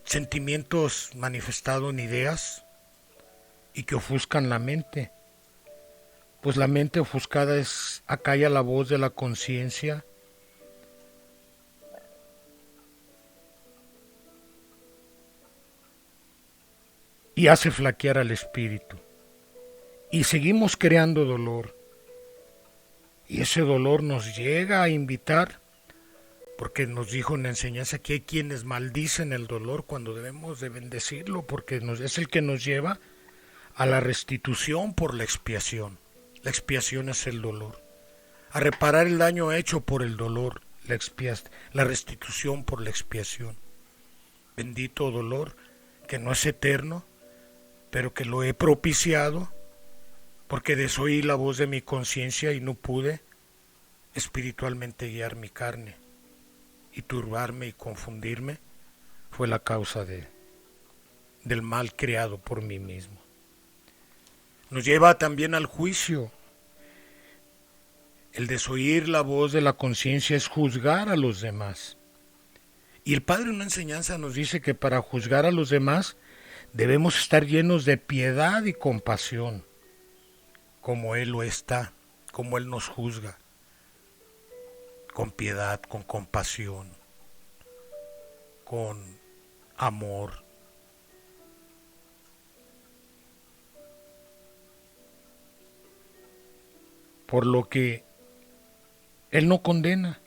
sentimientos manifestados en ideas y que ofuscan la mente. Pues la mente ofuscada acalla la voz de la conciencia y hace flaquear al espíritu. Y seguimos creando dolor. Y ese dolor nos llega a invitar, porque nos dijo en la enseñanza que hay quienes maldicen el dolor cuando debemos de bendecirlo, porque es el que nos lleva a la restitución por la expiación. La expiación es el dolor. A reparar el daño hecho por el dolor, la restitución por la expiación. Bendito dolor, que no es eterno, pero que lo he propiciado, porque desoí la voz de mi conciencia y no pude espiritualmente guiar mi carne, y turbarme y confundirme fue la causa del mal creado por mí mismo. Nos lleva también al juicio. El desoír la voz de la conciencia es juzgar a los demás. Y el Padre en una enseñanza nos dice que para juzgar a los demás debemos estar llenos de piedad y compasión, como Él lo está, como Él nos juzga, con piedad, con compasión, con amor. Por lo que Él no condena,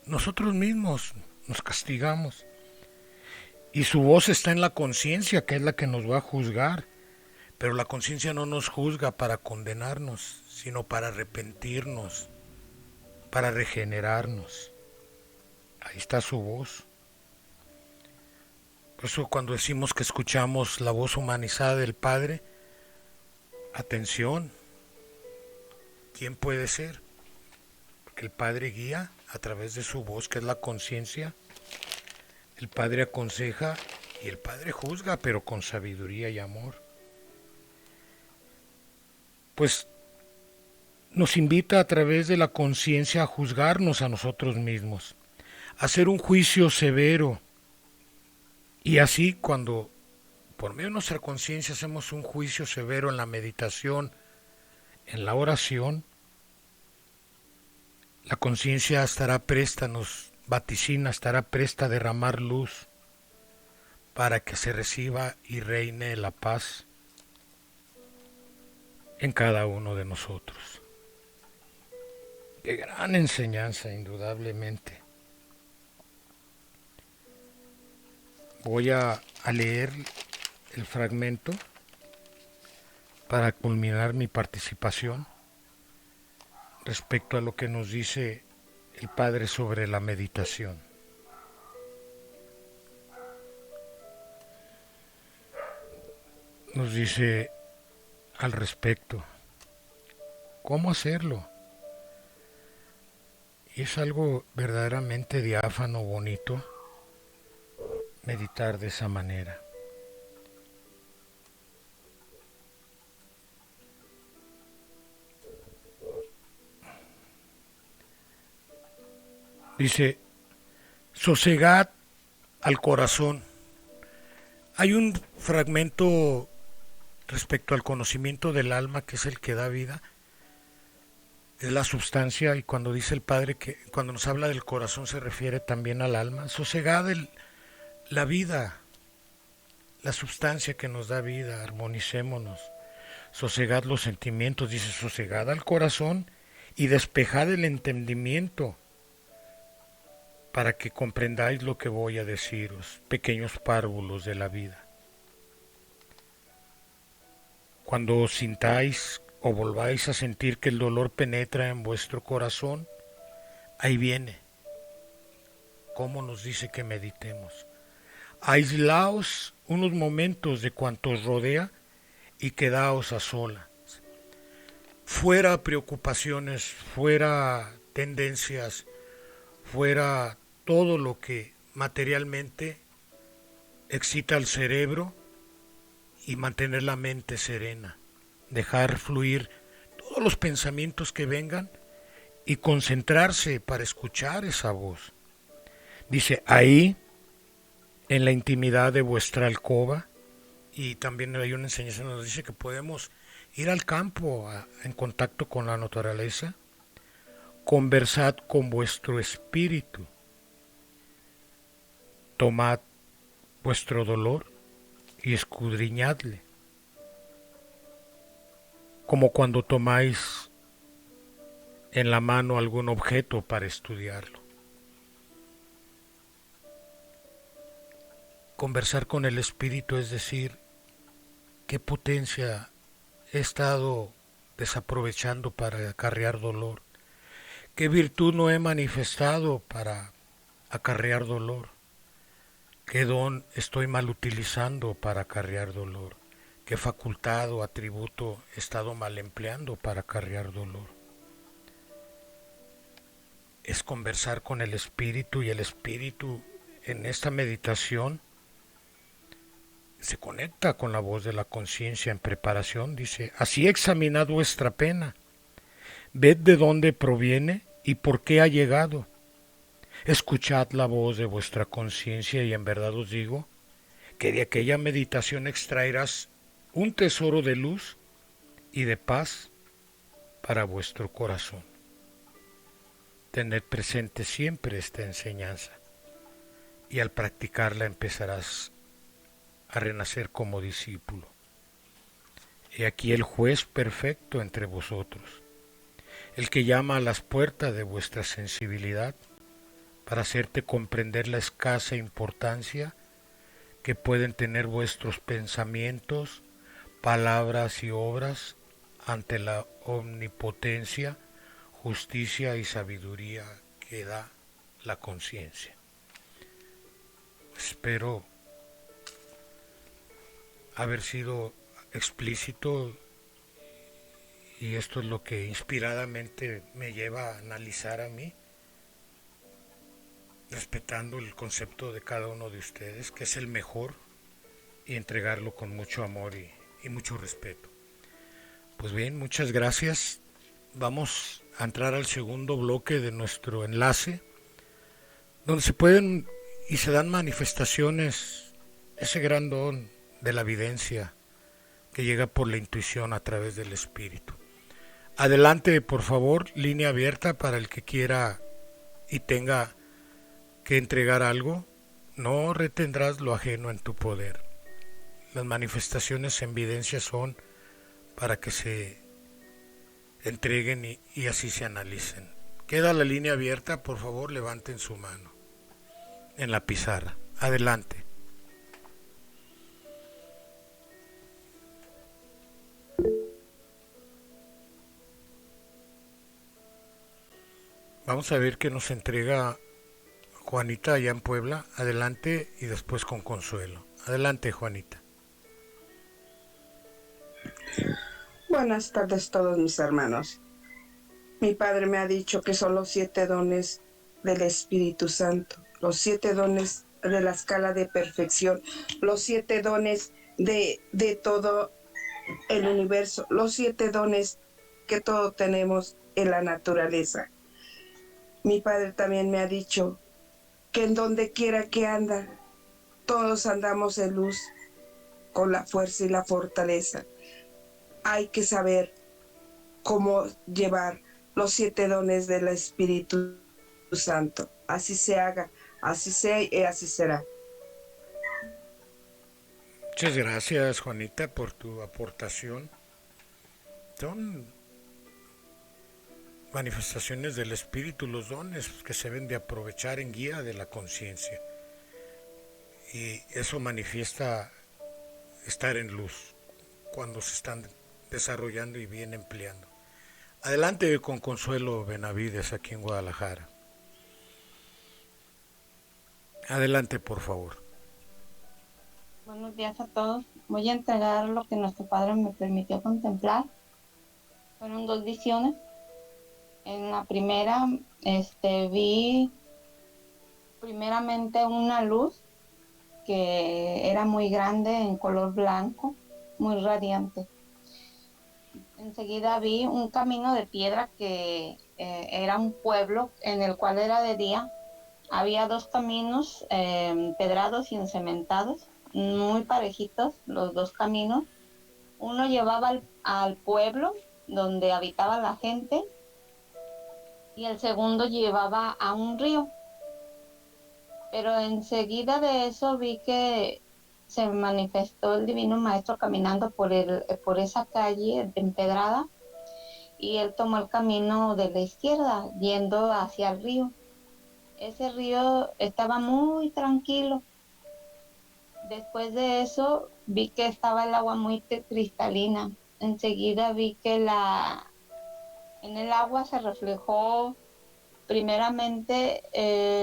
nosotros mismos nos castigamos. Y su voz está en la conciencia, que es la que nos va a juzgar. Pero la conciencia no nos juzga para condenarnos, sino para arrepentirnos, para regenerarnos. Ahí está su voz. Por eso cuando decimos que escuchamos la voz humanizada del Padre, atención, ¿quién puede ser? Porque el Padre guía a través de su voz, que es la conciencia. El Padre aconseja y el Padre juzga, pero con sabiduría y amor. Pues nos invita a través de la conciencia a juzgarnos a nosotros mismos, a hacer un juicio severo. Y así cuando por medio de nuestra conciencia hacemos un juicio severo en la meditación, en la oración, la conciencia estará presta, nos vaticina, estará presta a derramar luz para que se reciba y reine la paz en cada uno de nosotros. Qué gran enseñanza, indudablemente. Voy a leer el fragmento para culminar mi participación respecto a lo que nos dice el Padre sobre la meditación. Nos dice al respecto cómo hacerlo. Y es algo verdaderamente diáfano, bonito, meditar de esa manera. Dice, sosegad al corazón. Hay un fragmento respecto al conocimiento del alma, que es el que da vida, es la sustancia, y cuando dice el Padre que cuando nos habla del corazón se refiere también al alma. Sosegad la vida, la sustancia que nos da vida, armonicémonos. Sosegad los sentimientos, dice, sosegad al corazón y despejad el entendimiento, para que comprendáis lo que voy a deciros, pequeños párvulos de la vida. Cuando os sintáis o volváis a sentir que el dolor penetra en vuestro corazón, ahí viene. ¿Cómo nos dice que meditemos? Aislaos unos momentos de cuanto os rodea y quedaos a solas. Fuera preocupaciones, fuera tendencias, fuera todo lo que materialmente excita al cerebro y mantener la mente serena. Dejar fluir todos los pensamientos que vengan y concentrarse para escuchar esa voz. Dice, ahí, en la intimidad de vuestra alcoba, y también hay una enseñanza que nos dice que podemos ir al campo en contacto con la naturaleza, conversad con vuestro espíritu, tomad vuestro dolor y escudriñadle, como cuando tomáis en la mano algún objeto para estudiarlo. Conversar con el espíritu es decir, qué potencia he estado desaprovechando para acarrear dolor, qué virtud no he manifestado para acarrear dolor, qué don estoy mal utilizando para acarrear dolor, qué facultad o atributo he estado mal empleando para acarrear dolor. Es conversar con el espíritu, y el espíritu en esta meditación se conecta con la voz de la conciencia en preparación. Dice, así examinad vuestra pena, ved de dónde proviene y por qué ha llegado. Escuchad la voz de vuestra conciencia, y en verdad os digo que de aquella meditación extraerás un tesoro de luz y de paz para vuestro corazón. Tened presente siempre esta enseñanza, y al practicarla empezarás a renacer como discípulo. He aquí el juez perfecto entre vosotros, el que llama a las puertas de vuestra sensibilidad para hacerte comprender la escasa importancia que pueden tener vuestros pensamientos, palabras y obras ante la omnipotencia, justicia y sabiduría que da la conciencia. Espero haber sido explícito, y esto es lo que inspiradamente me lleva a analizar a mí, respetando el concepto de cada uno de ustedes, que es el mejor, y entregarlo con mucho amor y mucho respeto. Pues bien, muchas gracias. Vamos a entrar al segundo bloque de nuestro enlace, donde se pueden y se dan manifestaciones, ese gran don de la evidencia que llega por la intuición a través del espíritu. Adelante, por favor, línea abierta para el que quiera y tenga que entregar algo. No retendrás lo ajeno en tu poder. Las manifestaciones en evidencia son para que se entreguen y así se analicen. Queda la línea abierta, por favor, levanten su mano en la pizarra. Adelante. Vamos a ver qué nos entrega Juanita allá en Puebla. Adelante, y después con Consuelo. Adelante, Juanita. Buenas tardes a todos mis hermanos. Mi padre me ha dicho que son los 7 dones del Espíritu Santo, los 7 dones de la escala de perfección, los 7 dones de todo el universo, los 7 dones que todos tenemos en la naturaleza. Mi padre también me ha dicho que en donde quiera que anda, todos andamos en luz con la fuerza y la fortaleza. Hay que saber cómo llevar los 7 dones del Espíritu Santo. Así se haga, así sea y así será. Muchas gracias, Juanita, por tu aportación. Son manifestaciones del espíritu, los dones que se deben de aprovechar en guía de la conciencia. Y eso manifiesta estar en luz cuando se están desarrollando y bien empleando. Adelante con Consuelo Benavides aquí en Guadalajara. Adelante, por favor. Buenos días a todos. Voy a entregar lo que nuestro Padre me permitió contemplar. Fueron dos visiones. En la primera, vi primeramente una luz que era muy grande en color blanco, muy radiante. Enseguida vi un camino de piedra que era un pueblo en el cual era de día. Había dos caminos empedrados y encementados, muy parejitos los dos caminos. Uno llevaba al pueblo donde habitaba la gente y el segundo llevaba a un río. Pero enseguida de eso vi que se manifestó el Divino Maestro caminando por esa calle empedrada y él tomó el camino de la izquierda yendo hacia el río. Ese río estaba muy tranquilo. Después de eso vi que estaba el agua muy cristalina. Enseguida vi que en el agua se reflejó primeramente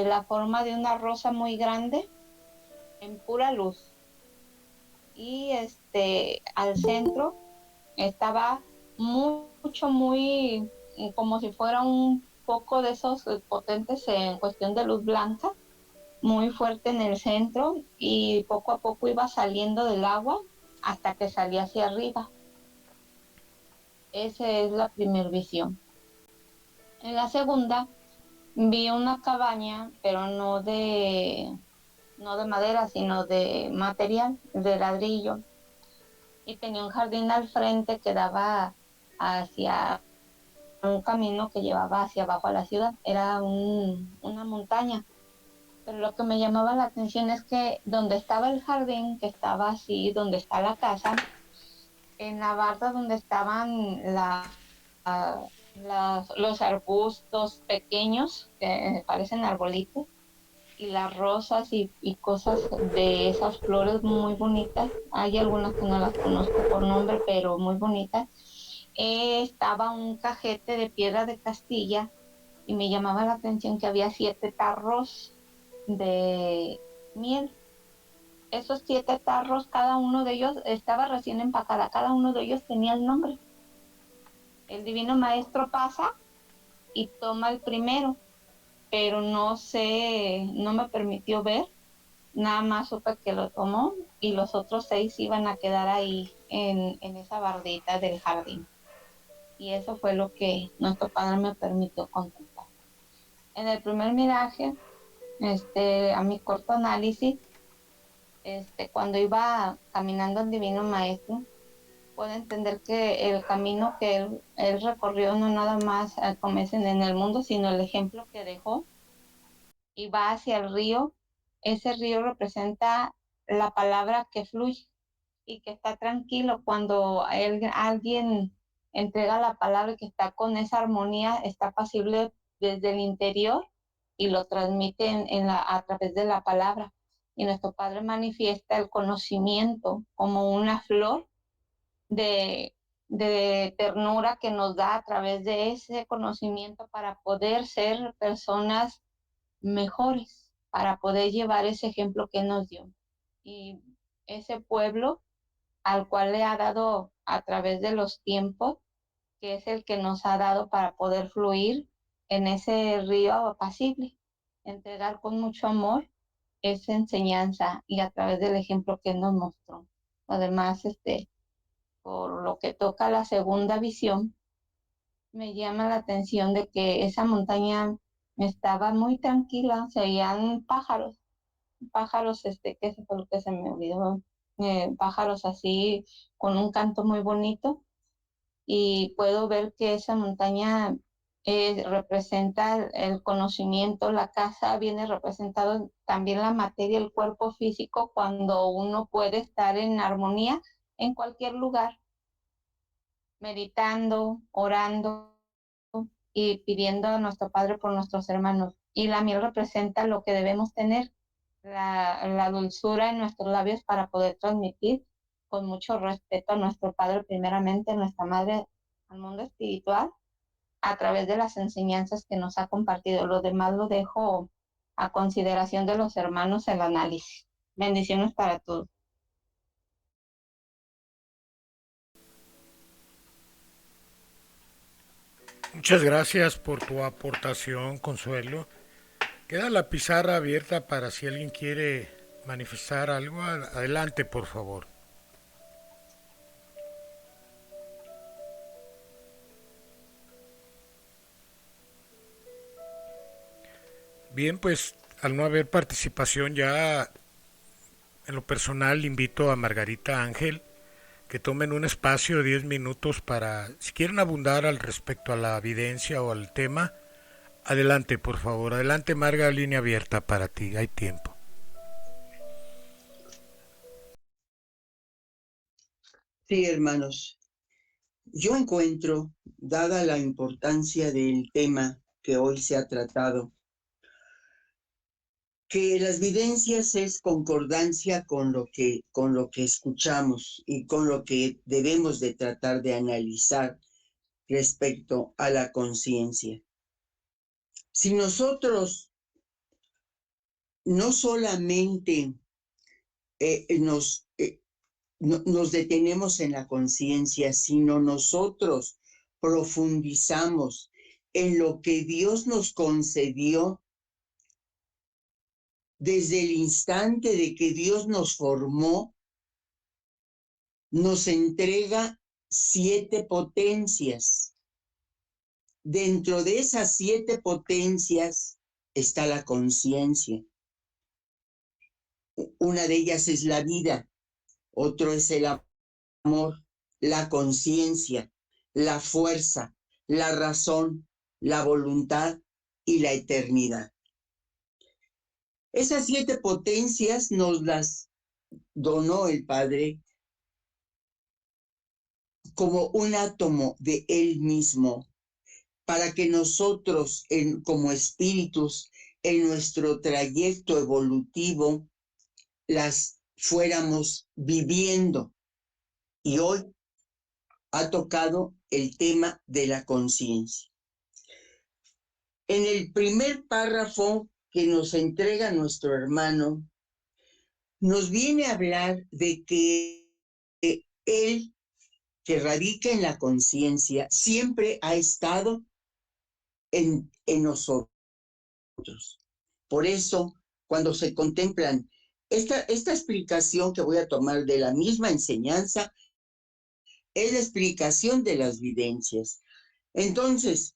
la forma de una rosa muy grande en pura luz. Y al centro estaba muy, como si fuera un foco de esos potentes en cuestión de luz blanca, muy fuerte en el centro, y poco a poco iba saliendo del agua hasta que salía hacia arriba. Esa es la primera visión. En la segunda vi una cabaña, pero no de madera, sino de material, de ladrillo, y tenía un jardín al frente que daba hacia un camino que llevaba hacia abajo a la ciudad. Era una montaña. Pero lo que me llamaba la atención es que donde estaba el jardín, que estaba así, donde está la casa, en la barda donde estaban los arbustos pequeños, que parecen arbolitos, y las rosas y cosas de esas flores muy bonitas. Hay algunas que no las conozco por nombre, pero muy bonitas. Estaba un cajete de piedra de Castilla y me llamaba la atención que había 7 tarros de miel. Esos 7 tarros, cada uno de ellos estaba recién empacada, cada uno de ellos tenía el nombre. El Divino Maestro pasa y toma el primero, pero no sé, no me permitió ver, nada más supe que lo tomó y los otros 6 iban a quedar ahí en esa bardita del jardín. Y eso fue lo que nuestro Padre me permitió contemplar. En el primer miraje, a mi corto análisis, cuando iba caminando el Divino Maestro, puedo entender que el camino que él recorrió no nada más como dicen en el mundo, sino el ejemplo que dejó, y va hacia el río. Ese río representa la palabra que fluye y que está tranquilo. Cuando alguien entrega la palabra y que está con esa armonía, está apacible desde el interior y lo transmite a través de la palabra. Y nuestro Padre manifiesta el conocimiento como una flor de, de ternura que nos da a través de ese conocimiento para poder ser personas mejores, para poder llevar ese ejemplo que nos dio. Y ese pueblo al cual le ha dado a través de los tiempos, que es el que nos ha dado para poder fluir en ese río apacible, entregar con mucho amor esa enseñanza y a través del ejemplo que nos mostró. Además, por lo que toca la segunda visión, me llama la atención de que esa montaña estaba muy tranquila, se veían pájaros, que es lo que se me olvidó, pájaros así con un canto muy bonito, y puedo ver que esa montaña representa el conocimiento. La casa viene representado también la materia, el cuerpo físico, cuando uno puede estar en armonía en cualquier lugar, meditando, orando y pidiendo a nuestro Padre por nuestros hermanos. Y la miel representa lo que debemos tener, la dulzura en nuestros labios para poder transmitir con mucho respeto a nuestro Padre primeramente, a nuestra Madre, al mundo espiritual, a través de las enseñanzas que nos ha compartido. Lo demás lo dejo a consideración de los hermanos el análisis. Bendiciones para todos. Muchas gracias por tu aportación, Consuelo. Queda la pizarra abierta para si alguien quiere manifestar algo. Adelante, por favor. Bien, pues al no haber participación ya en lo personal invito a Margarita Ángel que tomen un espacio de 10 minutos para, si quieren abundar al respecto a la evidencia o al tema, adelante, por favor. Adelante, Marga, línea abierta para ti. Hay tiempo. Sí, hermanos, yo encuentro, dada la importancia del tema que hoy se ha tratado, que las evidencias es concordancia con lo que escuchamos y con lo que debemos de tratar de analizar respecto a la conciencia. Si nosotros no solamente nos detenemos en la conciencia, sino nosotros profundizamos en lo que Dios nos concedió desde el instante de que Dios nos formó, nos entrega 7 potencias. Dentro de esas 7 potencias está la conciencia. Una de ellas es la vida, otro es el amor, la conciencia, la fuerza, la razón, la voluntad y la eternidad. Esas 7 potencias nos las donó el Padre como un átomo de Él mismo, para que nosotros, como espíritus, en nuestro trayecto evolutivo, las fuéramos viviendo. Y hoy ha tocado el tema de la conciencia. En el primer párrafo que nos entrega nuestro hermano, nos viene a hablar de que Él, que radica en la conciencia, siempre ha estado en nosotros. Por eso, cuando se contemplan esta explicación que voy a tomar de la misma enseñanza, es la explicación de las vivencias. Entonces,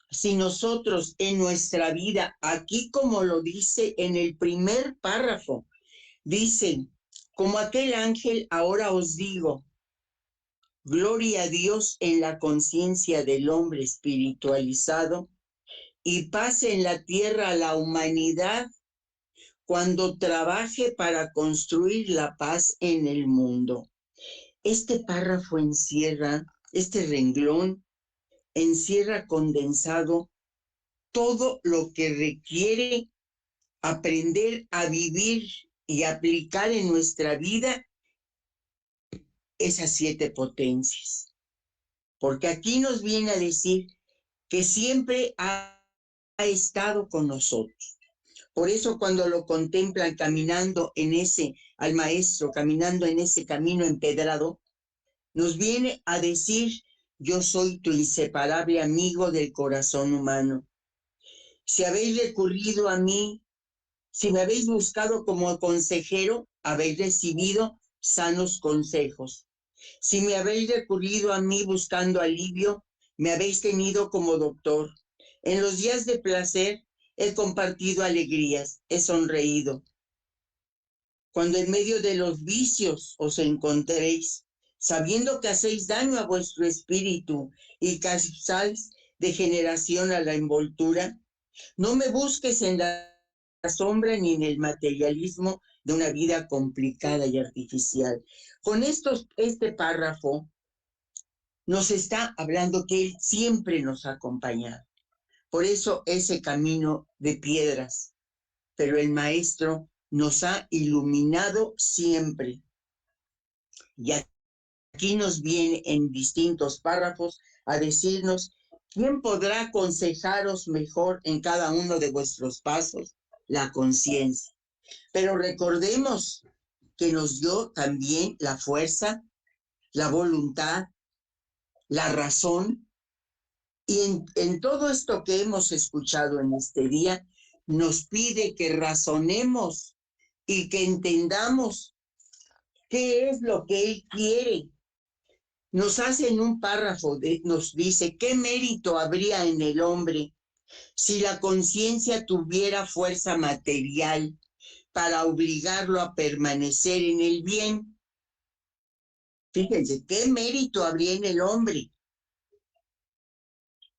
si nosotros en nuestra vida, aquí como lo dice en el primer párrafo, dicen, como aquel ángel, ahora os digo, gloria a Dios en la conciencia del hombre espiritualizado y paz en la tierra a la humanidad cuando trabaje para construir la paz en el mundo. Este párrafo encierra, este renglón, encierra condensado todo lo que requiere aprender a vivir y aplicar en nuestra vida esas 7 potencias. Porque aquí nos viene a decir que siempre ha estado con nosotros. Por eso cuando lo contemplan caminando al maestro, caminando en ese camino empedrado, nos viene a decir, yo soy tu inseparable amigo del corazón humano. Si habéis recurrido a mí, si me habéis buscado como consejero, habéis recibido sanos consejos. Si me habéis recurrido a mí buscando alivio, me habéis tenido como doctor. En los días de placer he compartido alegrías, he sonreído. Cuando en medio de los vicios os encontréis, sabiendo que hacéis daño a vuestro espíritu y causáis degeneración a la envoltura, no me busques en la sombra ni en el materialismo de una vida complicada y artificial. Con este párrafo nos está hablando que Él siempre nos ha acompañado. Por eso ese camino de piedras, pero el Maestro nos ha iluminado siempre. Y aquí nos viene en distintos párrafos a decirnos, ¿quién podrá aconsejaros mejor en cada uno de vuestros pasos? La conciencia. Pero recordemos que nos dio también la fuerza, la voluntad, la razón Y en todo esto que hemos escuchado en este día, nos pide que razonemos y que entendamos qué es lo que Él quiere. Nos hace en un párrafo, nos dice, ¿qué mérito habría en el hombre si la conciencia tuviera fuerza material para obligarlo a permanecer en el bien? Fíjense, ¿qué mérito habría en el hombre?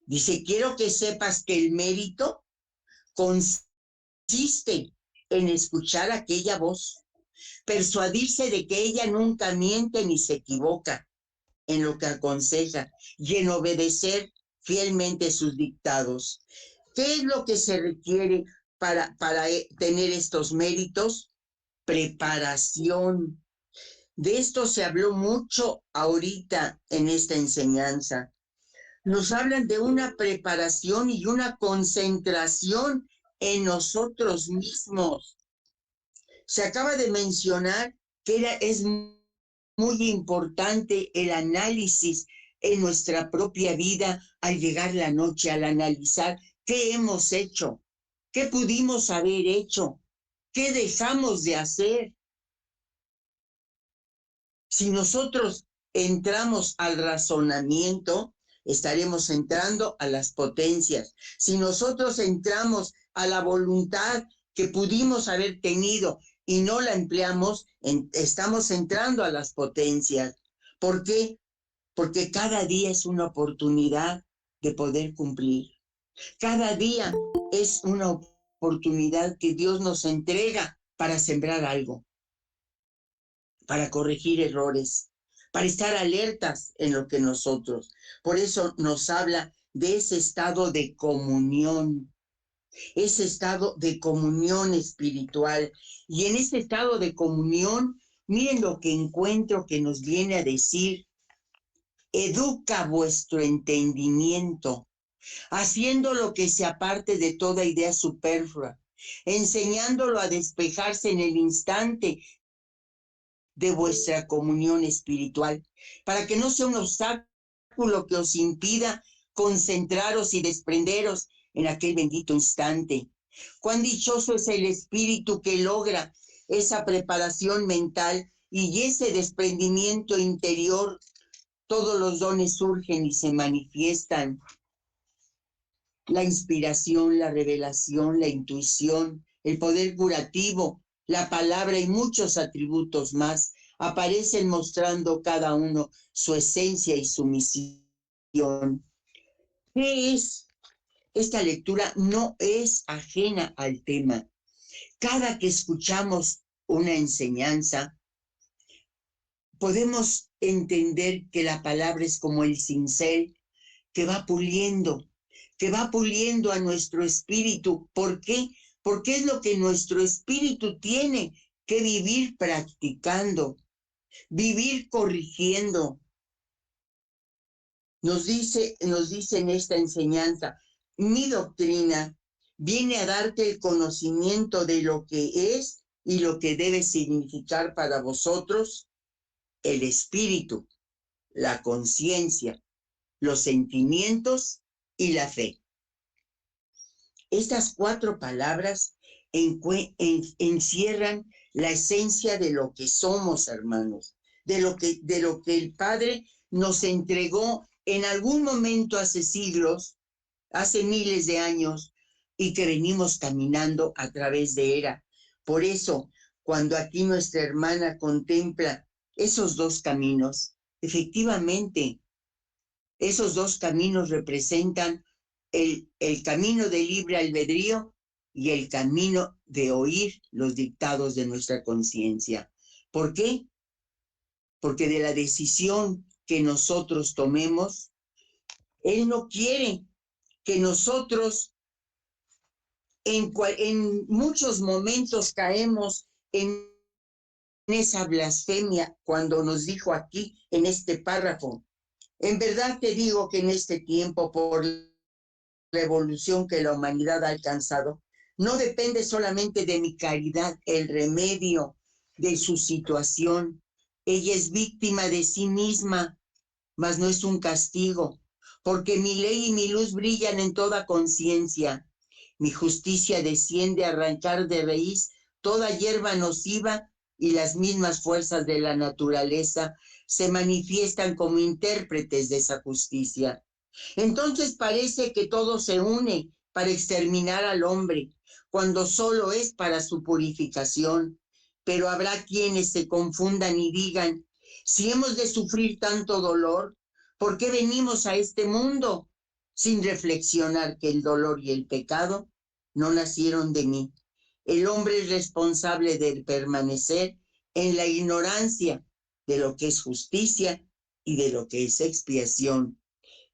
Dice, quiero que sepas que el mérito consiste en escuchar aquella voz, persuadirse de que ella nunca miente ni se equivoca en lo que aconseja y en obedecer fielmente sus dictados. ¿Qué es lo que se requiere para tener estos méritos? Preparación. De esto se habló mucho ahorita en esta enseñanza. Nos hablan de una preparación y una concentración en nosotros mismos. Se acaba de mencionar que es muy importante el análisis en nuestra propia vida al llegar la noche, al analizar qué hemos hecho, qué pudimos haber hecho, qué dejamos de hacer. Si nosotros entramos al razonamiento, estaremos entrando a las potencias. Si nosotros entramos a la voluntad que pudimos haber tenido y no la empleamos, estamos entrando a las potencias. ¿Por qué? Porque cada día es una oportunidad de poder cumplir. Cada día es una oportunidad que Dios nos entrega para sembrar algo, para corregir errores, para estar alertas en lo que nosotros. Por eso nos habla de ese estado de comunión, ese estado de comunión espiritual. Y en ese estado de comunión, miren lo que encuentro que nos viene a decir: educa vuestro entendimiento, haciendo lo que se aparte de toda idea superflua, enseñándolo a despejarse en el instante de vuestra comunión espiritual, para que no sea un obstáculo que os impida concentraros y desprenderos en aquel bendito instante. Cuán dichoso es el espíritu que logra esa preparación mental y ese desprendimiento interior. Todos los dones surgen y se manifiestan. La inspiración, la revelación, la intuición, el poder curativo, la palabra y muchos atributos más aparecen mostrando cada uno su esencia y su misión. ¿Qué es? Esta lectura no es ajena al tema. Cada que escuchamos una enseñanza, podemos entender que la palabra es como el cincel que va puliendo a nuestro espíritu. ¿Por qué? Porque es lo que nuestro espíritu tiene que vivir practicando, vivir corrigiendo. Nos dice en esta enseñanza, mi doctrina viene a darte el conocimiento de lo que es y lo que debe significar para vosotros el espíritu, la conciencia, los sentimientos y la fe. Estas 4 palabras encierran la esencia de lo que somos, hermanos, de lo que el Padre nos entregó en algún momento hace siglos, hace miles de años, y que venimos caminando a través de ella. Por eso, cuando aquí nuestra hermana contempla esos 2 caminos, efectivamente, esos 2 caminos representan el camino de libre albedrío y el camino de oír los dictados de nuestra conciencia. ¿Por qué? Porque de la decisión que nosotros tomemos, Él no quiere que nosotros en muchos momentos caemos en esa blasfemia cuando nos dijo aquí en este párrafo: en verdad te digo que en este tiempo, por la evolución que la humanidad ha alcanzado, no depende solamente de mi caridad el remedio de su situación. Ella es víctima de sí misma, mas no es un castigo, porque mi ley y mi luz brillan en toda conciencia. Mi justicia desciende a arrancar de raíz toda hierba nociva y las mismas fuerzas de la naturaleza se manifiestan como intérpretes de esa justicia. Entonces parece que todo se une para exterminar al hombre, cuando solo es para su purificación. Pero habrá quienes se confundan y digan, si hemos de sufrir tanto dolor, ¿por qué venimos a este mundo? Sin reflexionar que el dolor y el pecado no nacieron de mí. El hombre es responsable de permanecer en la ignorancia de lo que es justicia y de lo que es expiación.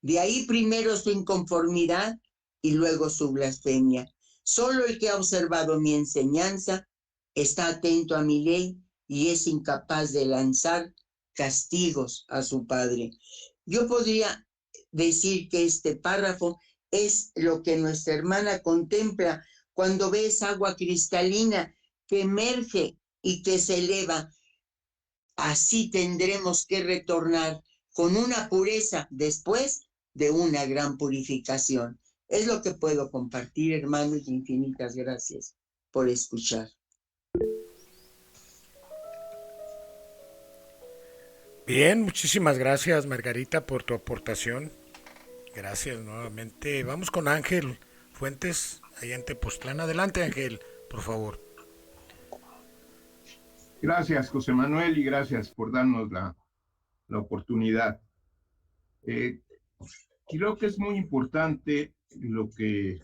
De ahí primero su inconformidad y luego su blasfemia. Solo el que ha observado mi enseñanza está atento a mi ley y es incapaz de lanzar castigos a su padre. Yo podría decir que este párrafo es lo que nuestra hermana contempla cuando ve esa agua cristalina que emerge y que se eleva. Así tendremos que retornar con una pureza después de una gran purificación. Es lo que puedo compartir, hermanos, y infinitas gracias por escuchar. Bien, muchísimas gracias Margarita por tu aportación. Gracias nuevamente. Vamos con Ángel Fuentes, allá en Tepoztlán. Adelante Ángel, por favor. Gracias, José Manuel, y gracias por darnos la oportunidad. Creo que es muy importante lo que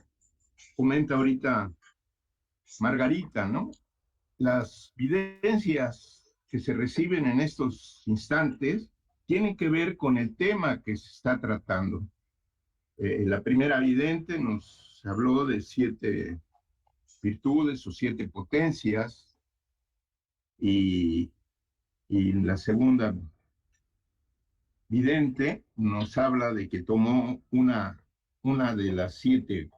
comenta ahorita Margarita, ¿no? Las videncias que se reciben en estos instantes tienen que ver con el tema que se está tratando. La primera vidente nos habló de 7 virtudes o 7 potencias, y la segunda vidente nos habla de que tomó una de las 7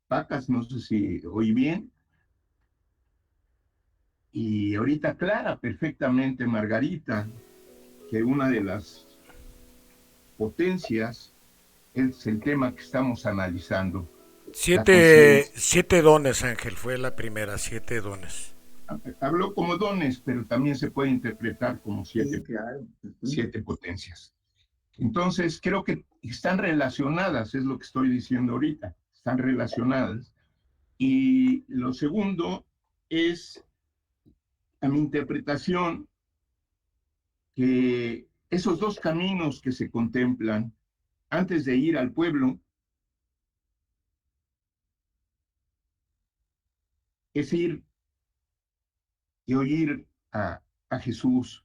vacas, no sé si oí bien, y ahorita aclara perfectamente Margarita que una de las potencias es el tema que estamos analizando. 7 dones, Ángel, fue la primera, 7 dones. Habló como dones, pero también se puede interpretar como 7 Sí, claro. 7 potencias. Entonces, creo que están relacionadas, es lo que estoy diciendo ahorita, están relacionadas. Y lo segundo es, a mi interpretación, que esos 2 caminos que se contemplan antes de ir al pueblo es ir y oír a Jesús.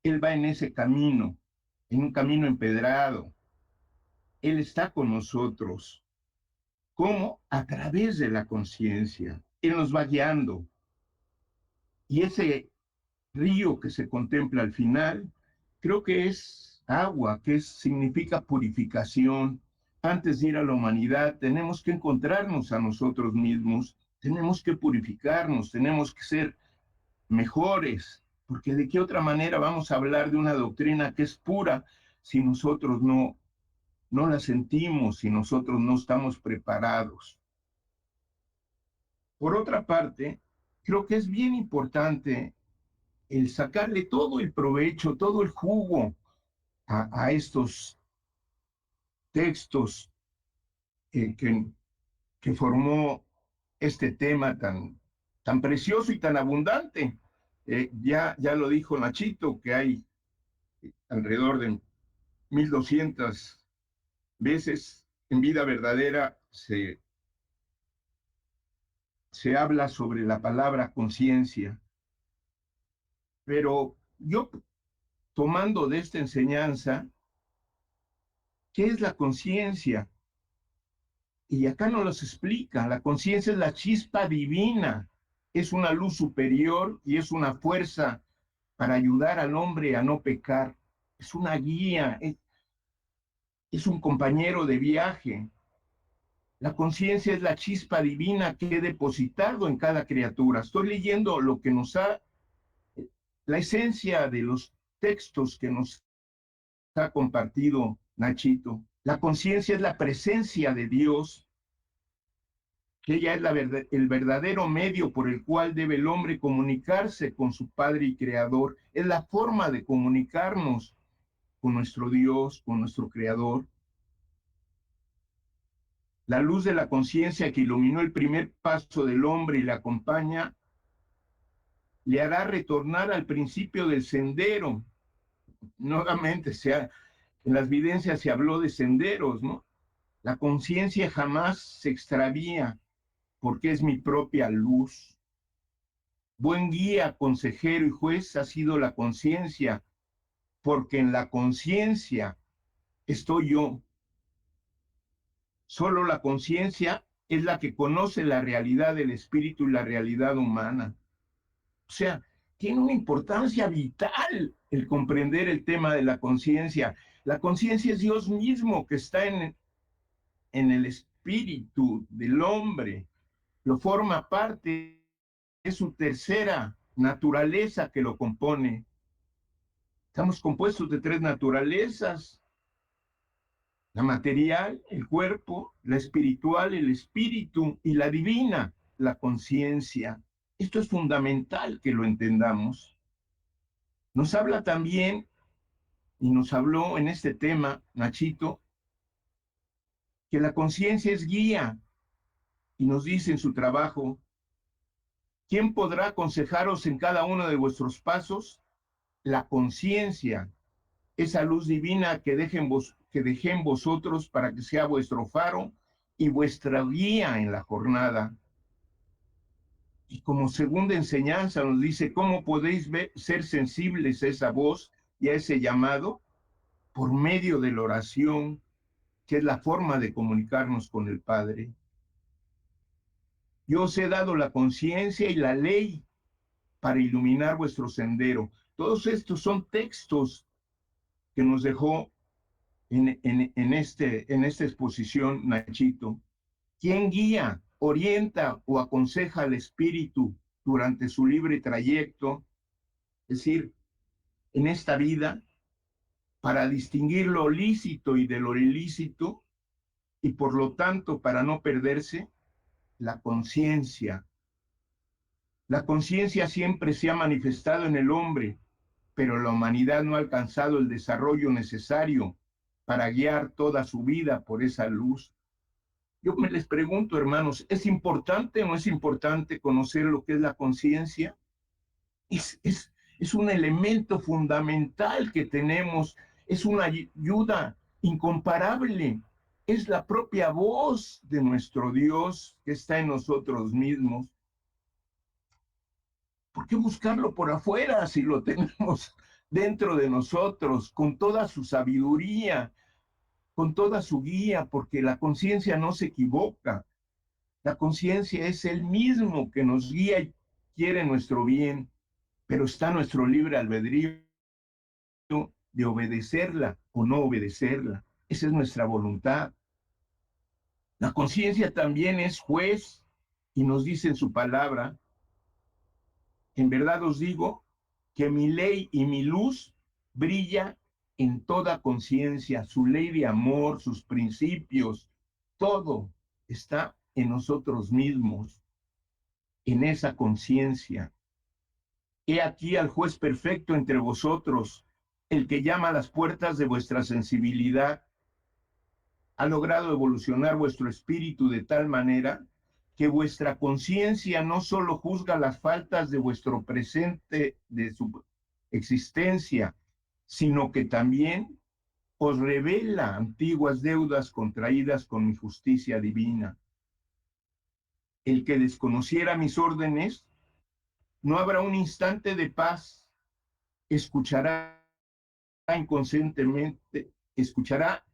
Él va en ese camino, en un camino empedrado. Él está con nosotros. ¿Cómo? A través de la conciencia. Él nos va guiando. Y ese río que se contempla al final, creo que es agua, que significa purificación. Antes de ir a la humanidad, tenemos que encontrarnos a nosotros mismos, tenemos que purificarnos, tenemos que ser mejores, porque de qué otra manera vamos a hablar de una doctrina que es pura si nosotros no la sentimos, si nosotros no estamos preparados. Por otra parte, creo que es bien importante el sacarle todo el provecho, todo el jugo a estos textos que formó este tema tan precioso y tan abundante. Ya lo dijo Nachito, que hay alrededor de 1200 veces en Vida Verdadera se habla sobre la palabra conciencia. Pero yo, tomando de esta enseñanza, ¿qué es la conciencia? Y acá nos los explica. La conciencia es la chispa divina, es una luz superior y es una fuerza para ayudar al hombre a no pecar. Es una guía, es un compañero de viaje. La conciencia es la chispa divina que he depositado en cada criatura. Estoy leyendo lo que nos ha, la esencia de los textos que nos ha compartido Nachito. La conciencia es la presencia de Dios, que ella es el verdadero medio por el cual debe el hombre comunicarse con su Padre y Creador. Es la forma de comunicarnos con nuestro Dios, con nuestro Creador. La luz de la conciencia que iluminó el primer paso del hombre y le acompaña, le hará retornar al principio del sendero. Nuevamente, en las videncias se habló de senderos, ¿no? La conciencia jamás se extravía porque es mi propia luz. Buen guía, consejero y juez ha sido la conciencia, porque en la conciencia estoy yo. Solo la conciencia es la que conoce la realidad del espíritu y la realidad humana. O sea, tiene una importancia vital el comprender el tema de la conciencia. La conciencia es Dios mismo que está en el espíritu del hombre. Lo forma parte, es su tercera naturaleza que lo compone. Estamos compuestos de tres naturalezas: la material, el cuerpo; la espiritual, el espíritu; y la divina, la conciencia. Esto es fundamental que lo entendamos. Nos habla también, y nos habló en este tema, Nachito, que la conciencia es guía, y nos dice en su trabajo: ¿quién podrá aconsejaros en cada uno de vuestros pasos? La conciencia, esa luz divina que dejé en vosotros para que sea vuestro faro y vuestra guía en la jornada. Y como segunda enseñanza nos dice: ¿cómo podéis ser sensibles a esa voz y a ese llamado? Por medio de la oración, que es la forma de comunicarnos con el Padre. Yo os he dado la conciencia y la ley para iluminar vuestro sendero. Todos estos son textos que nos dejó en esta exposición Nachito. ¿Quién guía, orienta o aconseja al espíritu durante su libre trayecto? Es decir, en esta vida, para distinguir lo lícito y de lo ilícito, y por lo tanto para no perderse, la conciencia. La conciencia siempre se ha manifestado en el hombre, pero la humanidad no ha alcanzado el desarrollo necesario para guiar toda su vida por esa luz. Yo me les pregunto, hermanos, ¿es importante o no es importante conocer lo que es la conciencia? Es un elemento fundamental que tenemos, es una ayuda incomparable, es la propia voz de nuestro Dios que está en nosotros mismos. ¿Por qué buscarlo por afuera si lo tenemos dentro de nosotros, con toda su sabiduría, con toda su guía? Porque la conciencia no se equivoca. La conciencia es el mismo que nos guía y quiere nuestro bien, pero está nuestro libre albedrío de obedecerla o no obedecerla. Esa es nuestra voluntad. La conciencia también es juez y nos dice en su palabra: en verdad os digo que mi ley y mi luz brilla en toda conciencia. Su ley de amor, sus principios, todo está en nosotros mismos, en esa conciencia. He aquí al juez perfecto entre vosotros, el que llama a las puertas de vuestra sensibilidad. Ha logrado evolucionar vuestro espíritu de tal manera que vuestra conciencia no solo juzga las faltas de vuestro presente, de su existencia, sino que también os revela antiguas deudas contraídas con mi justicia divina. El que desconociera mis órdenes, no habrá un instante de paz, escuchará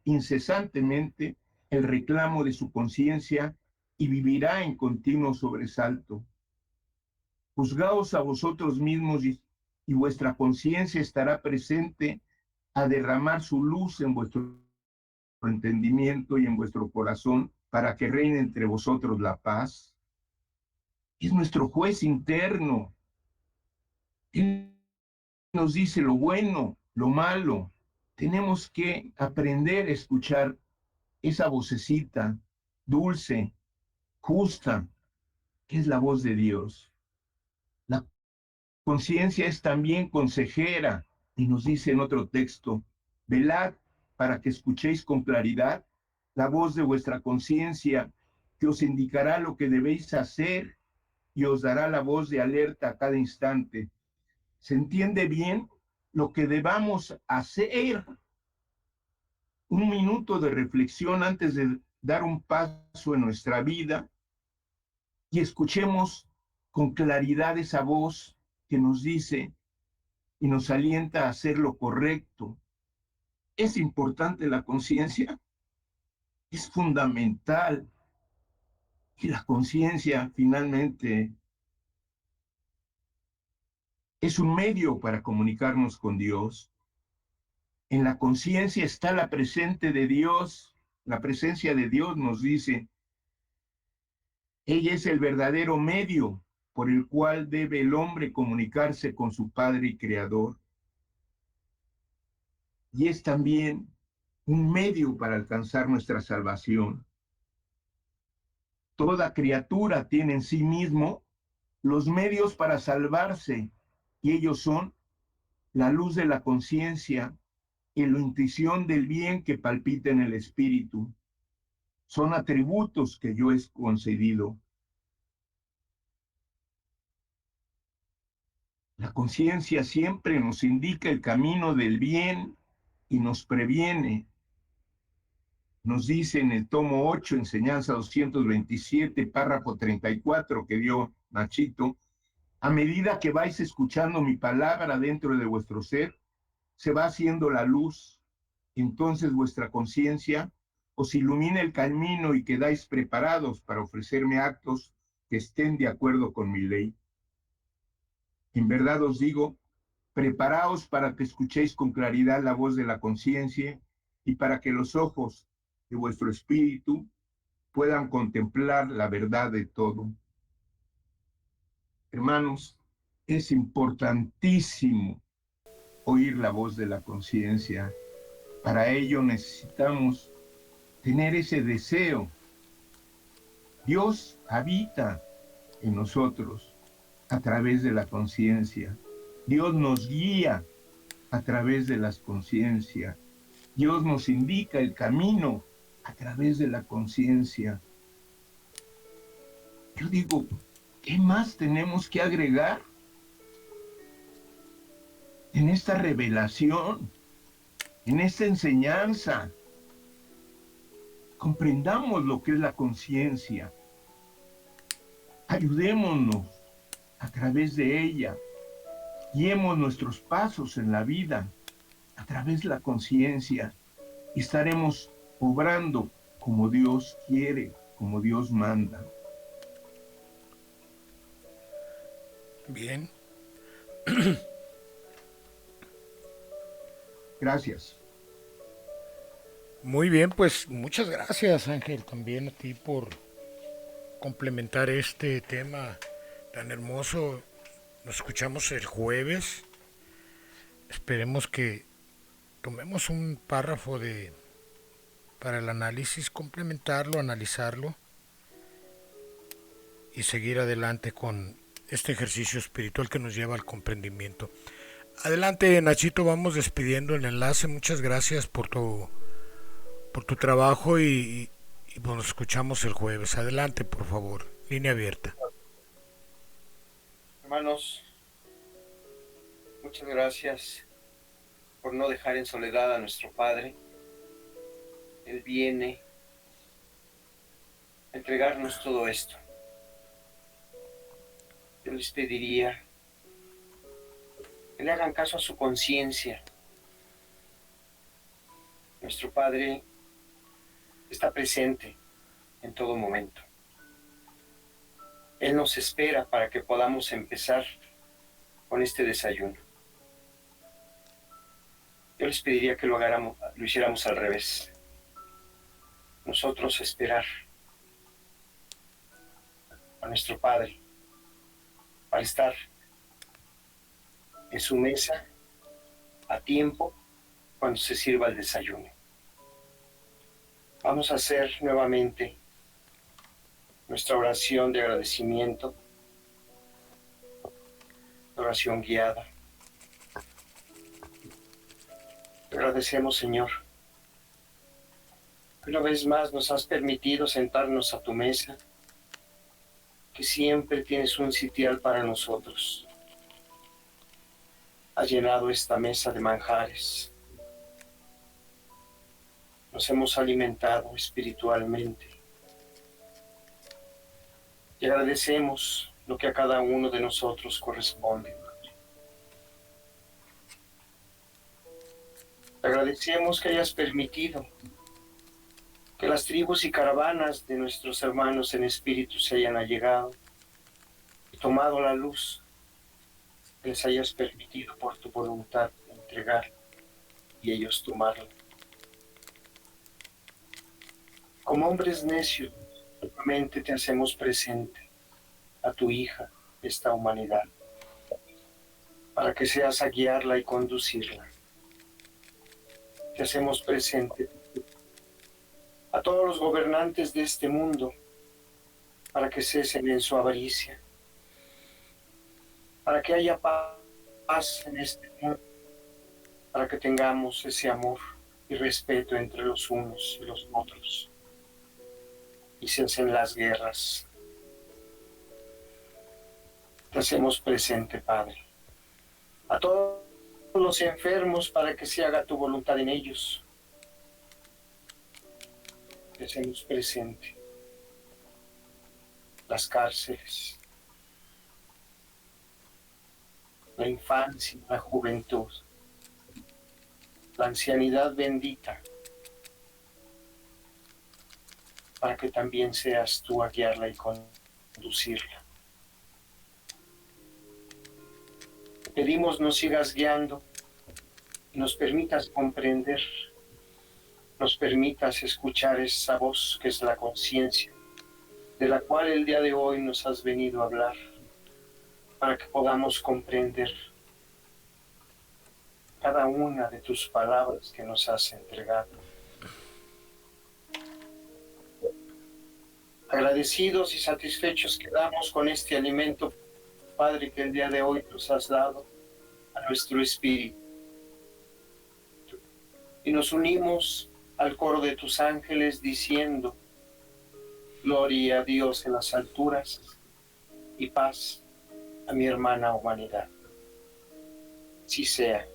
incesantemente el reclamo de su conciencia y vivirá en continuo sobresalto. Juzgaos a vosotros mismos y vuestra conciencia estará presente a derramar su luz en vuestro entendimiento y en vuestro corazón para que reine entre vosotros la paz. Es nuestro juez interno. Él nos dice lo bueno, lo malo. Tenemos que aprender a escuchar esa vocecita dulce, justa, que es la voz de Dios. La conciencia es también consejera y nos dice en otro texto, velad para que escuchéis con claridad la voz de vuestra conciencia, que os indicará lo que debéis hacer y os dará la voz de alerta a cada instante. ¿Se entiende bien lo que debamos hacer? Un minuto de reflexión antes de dar un paso en nuestra vida y escuchemos con claridad esa voz que nos dice y nos alienta a hacer lo correcto. ¿Es importante la conciencia? Es fundamental. Y la conciencia finalmente es un medio para comunicarnos con Dios. En la conciencia está la presencia de Dios. La presencia de Dios nos dice, ella es el verdadero medio por el cual debe el hombre comunicarse con su Padre y Creador. Y es también un medio para alcanzar nuestra salvación. Toda criatura tiene en sí mismo los medios para salvarse, y ellos son la luz de la conciencia y la intuición del bien que palpita en el espíritu. Son atributos que yo he concedido. La conciencia siempre nos indica el camino del bien y nos previene. Nos dice en el tomo 8, enseñanza 227, párrafo 34 que dio Nachito, a medida que vais escuchando mi palabra dentro de vuestro ser, se va haciendo la luz. Entonces vuestra conciencia os ilumina el camino y quedáis preparados para ofrecerme actos que estén de acuerdo con mi ley. En verdad os digo, preparaos para que escuchéis con claridad la voz de la conciencia y para que los ojos de vuestro espíritu puedan contemplar la verdad de todo. Hermanos, es importantísimo oír la voz de la conciencia. Para ello necesitamos tener ese deseo. Dios habita en nosotros a través de la conciencia. Dios nos guía a través de las conciencias. Dios nos indica el camino a través de la conciencia. Yo digo, ¿qué más tenemos que agregar en esta revelación, en esta enseñanza? Comprendamos lo que es la conciencia. Ayudémonos a través de ella. Guiemos nuestros pasos en la vida a través de la conciencia y estaremos obrando como Dios quiere, como Dios manda. Bien. Gracias. Muy bien, pues muchas gracias, Ángel, también a ti por complementar este tema tan hermoso. Nos escuchamos el jueves. Esperemos que tomemos un párrafo para el análisis, complementarlo, analizarlo y seguir adelante con este ejercicio espiritual que nos lleva al comprendimiento. Adelante, Nachito, vamos despidiendo el enlace. Muchas gracias por tu trabajo y nos escuchamos el jueves. Adelante, por favor. Línea abierta. Hermanos, muchas gracias por no dejar en soledad a nuestro Padre. Él viene a entregarnos todo esto. Yo les pediría que le hagan caso a su conciencia. Nuestro Padre está presente en todo momento. Él nos espera para que podamos empezar con este desayuno. Yo les pediría que lo hiciéramos al revés. Nosotros esperar a nuestro Padre para estar en su mesa a tiempo cuando se sirva el desayuno. Vamos a hacer nuevamente nuestra oración de agradecimiento, oración guiada. Te agradecemos, Señor. Una vez más nos has permitido sentarnos a tu mesa, que siempre tienes un sitial para nosotros. Has llenado esta mesa de manjares. Nos hemos alimentado espiritualmente. Y agradecemos lo que a cada uno de nosotros corresponde. Agradecemos que hayas permitido que las tribus y caravanas de nuestros hermanos en espíritu se hayan allegado y tomado la luz que les hayas permitido por tu voluntad entregar y ellos tomarla. Como hombres necios, nuevamente te hacemos presente a tu hija, esta humanidad, para que seas a guiarla y conducirla. Te hacemos presente a todos los gobernantes de este mundo, para que cesen en su avaricia, para que haya paz en este mundo, para que tengamos ese amor y respeto entre los unos y los otros, y cesen las guerras. Te hacemos presente, Padre, a todos los enfermos, para que se haga tu voluntad en ellos. Te hacemos presente las cárceles, la infancia, la juventud, la ancianidad bendita, para que también seas tú a guiarla y conducirla. Te pedimos nos sigas guiando y nos permitas comprender, nos permitas escuchar esa voz que es la conciencia, de la cual el día de hoy nos has venido a hablar, para que podamos comprender cada una de tus palabras que nos has entregado. Agradecidos y satisfechos quedamos con este alimento, Padre, que el día de hoy nos has dado a nuestro espíritu. Y nos unimos al coro de tus ángeles diciendo: gloria a Dios en las alturas y paz a mi hermana humanidad. Sí sea.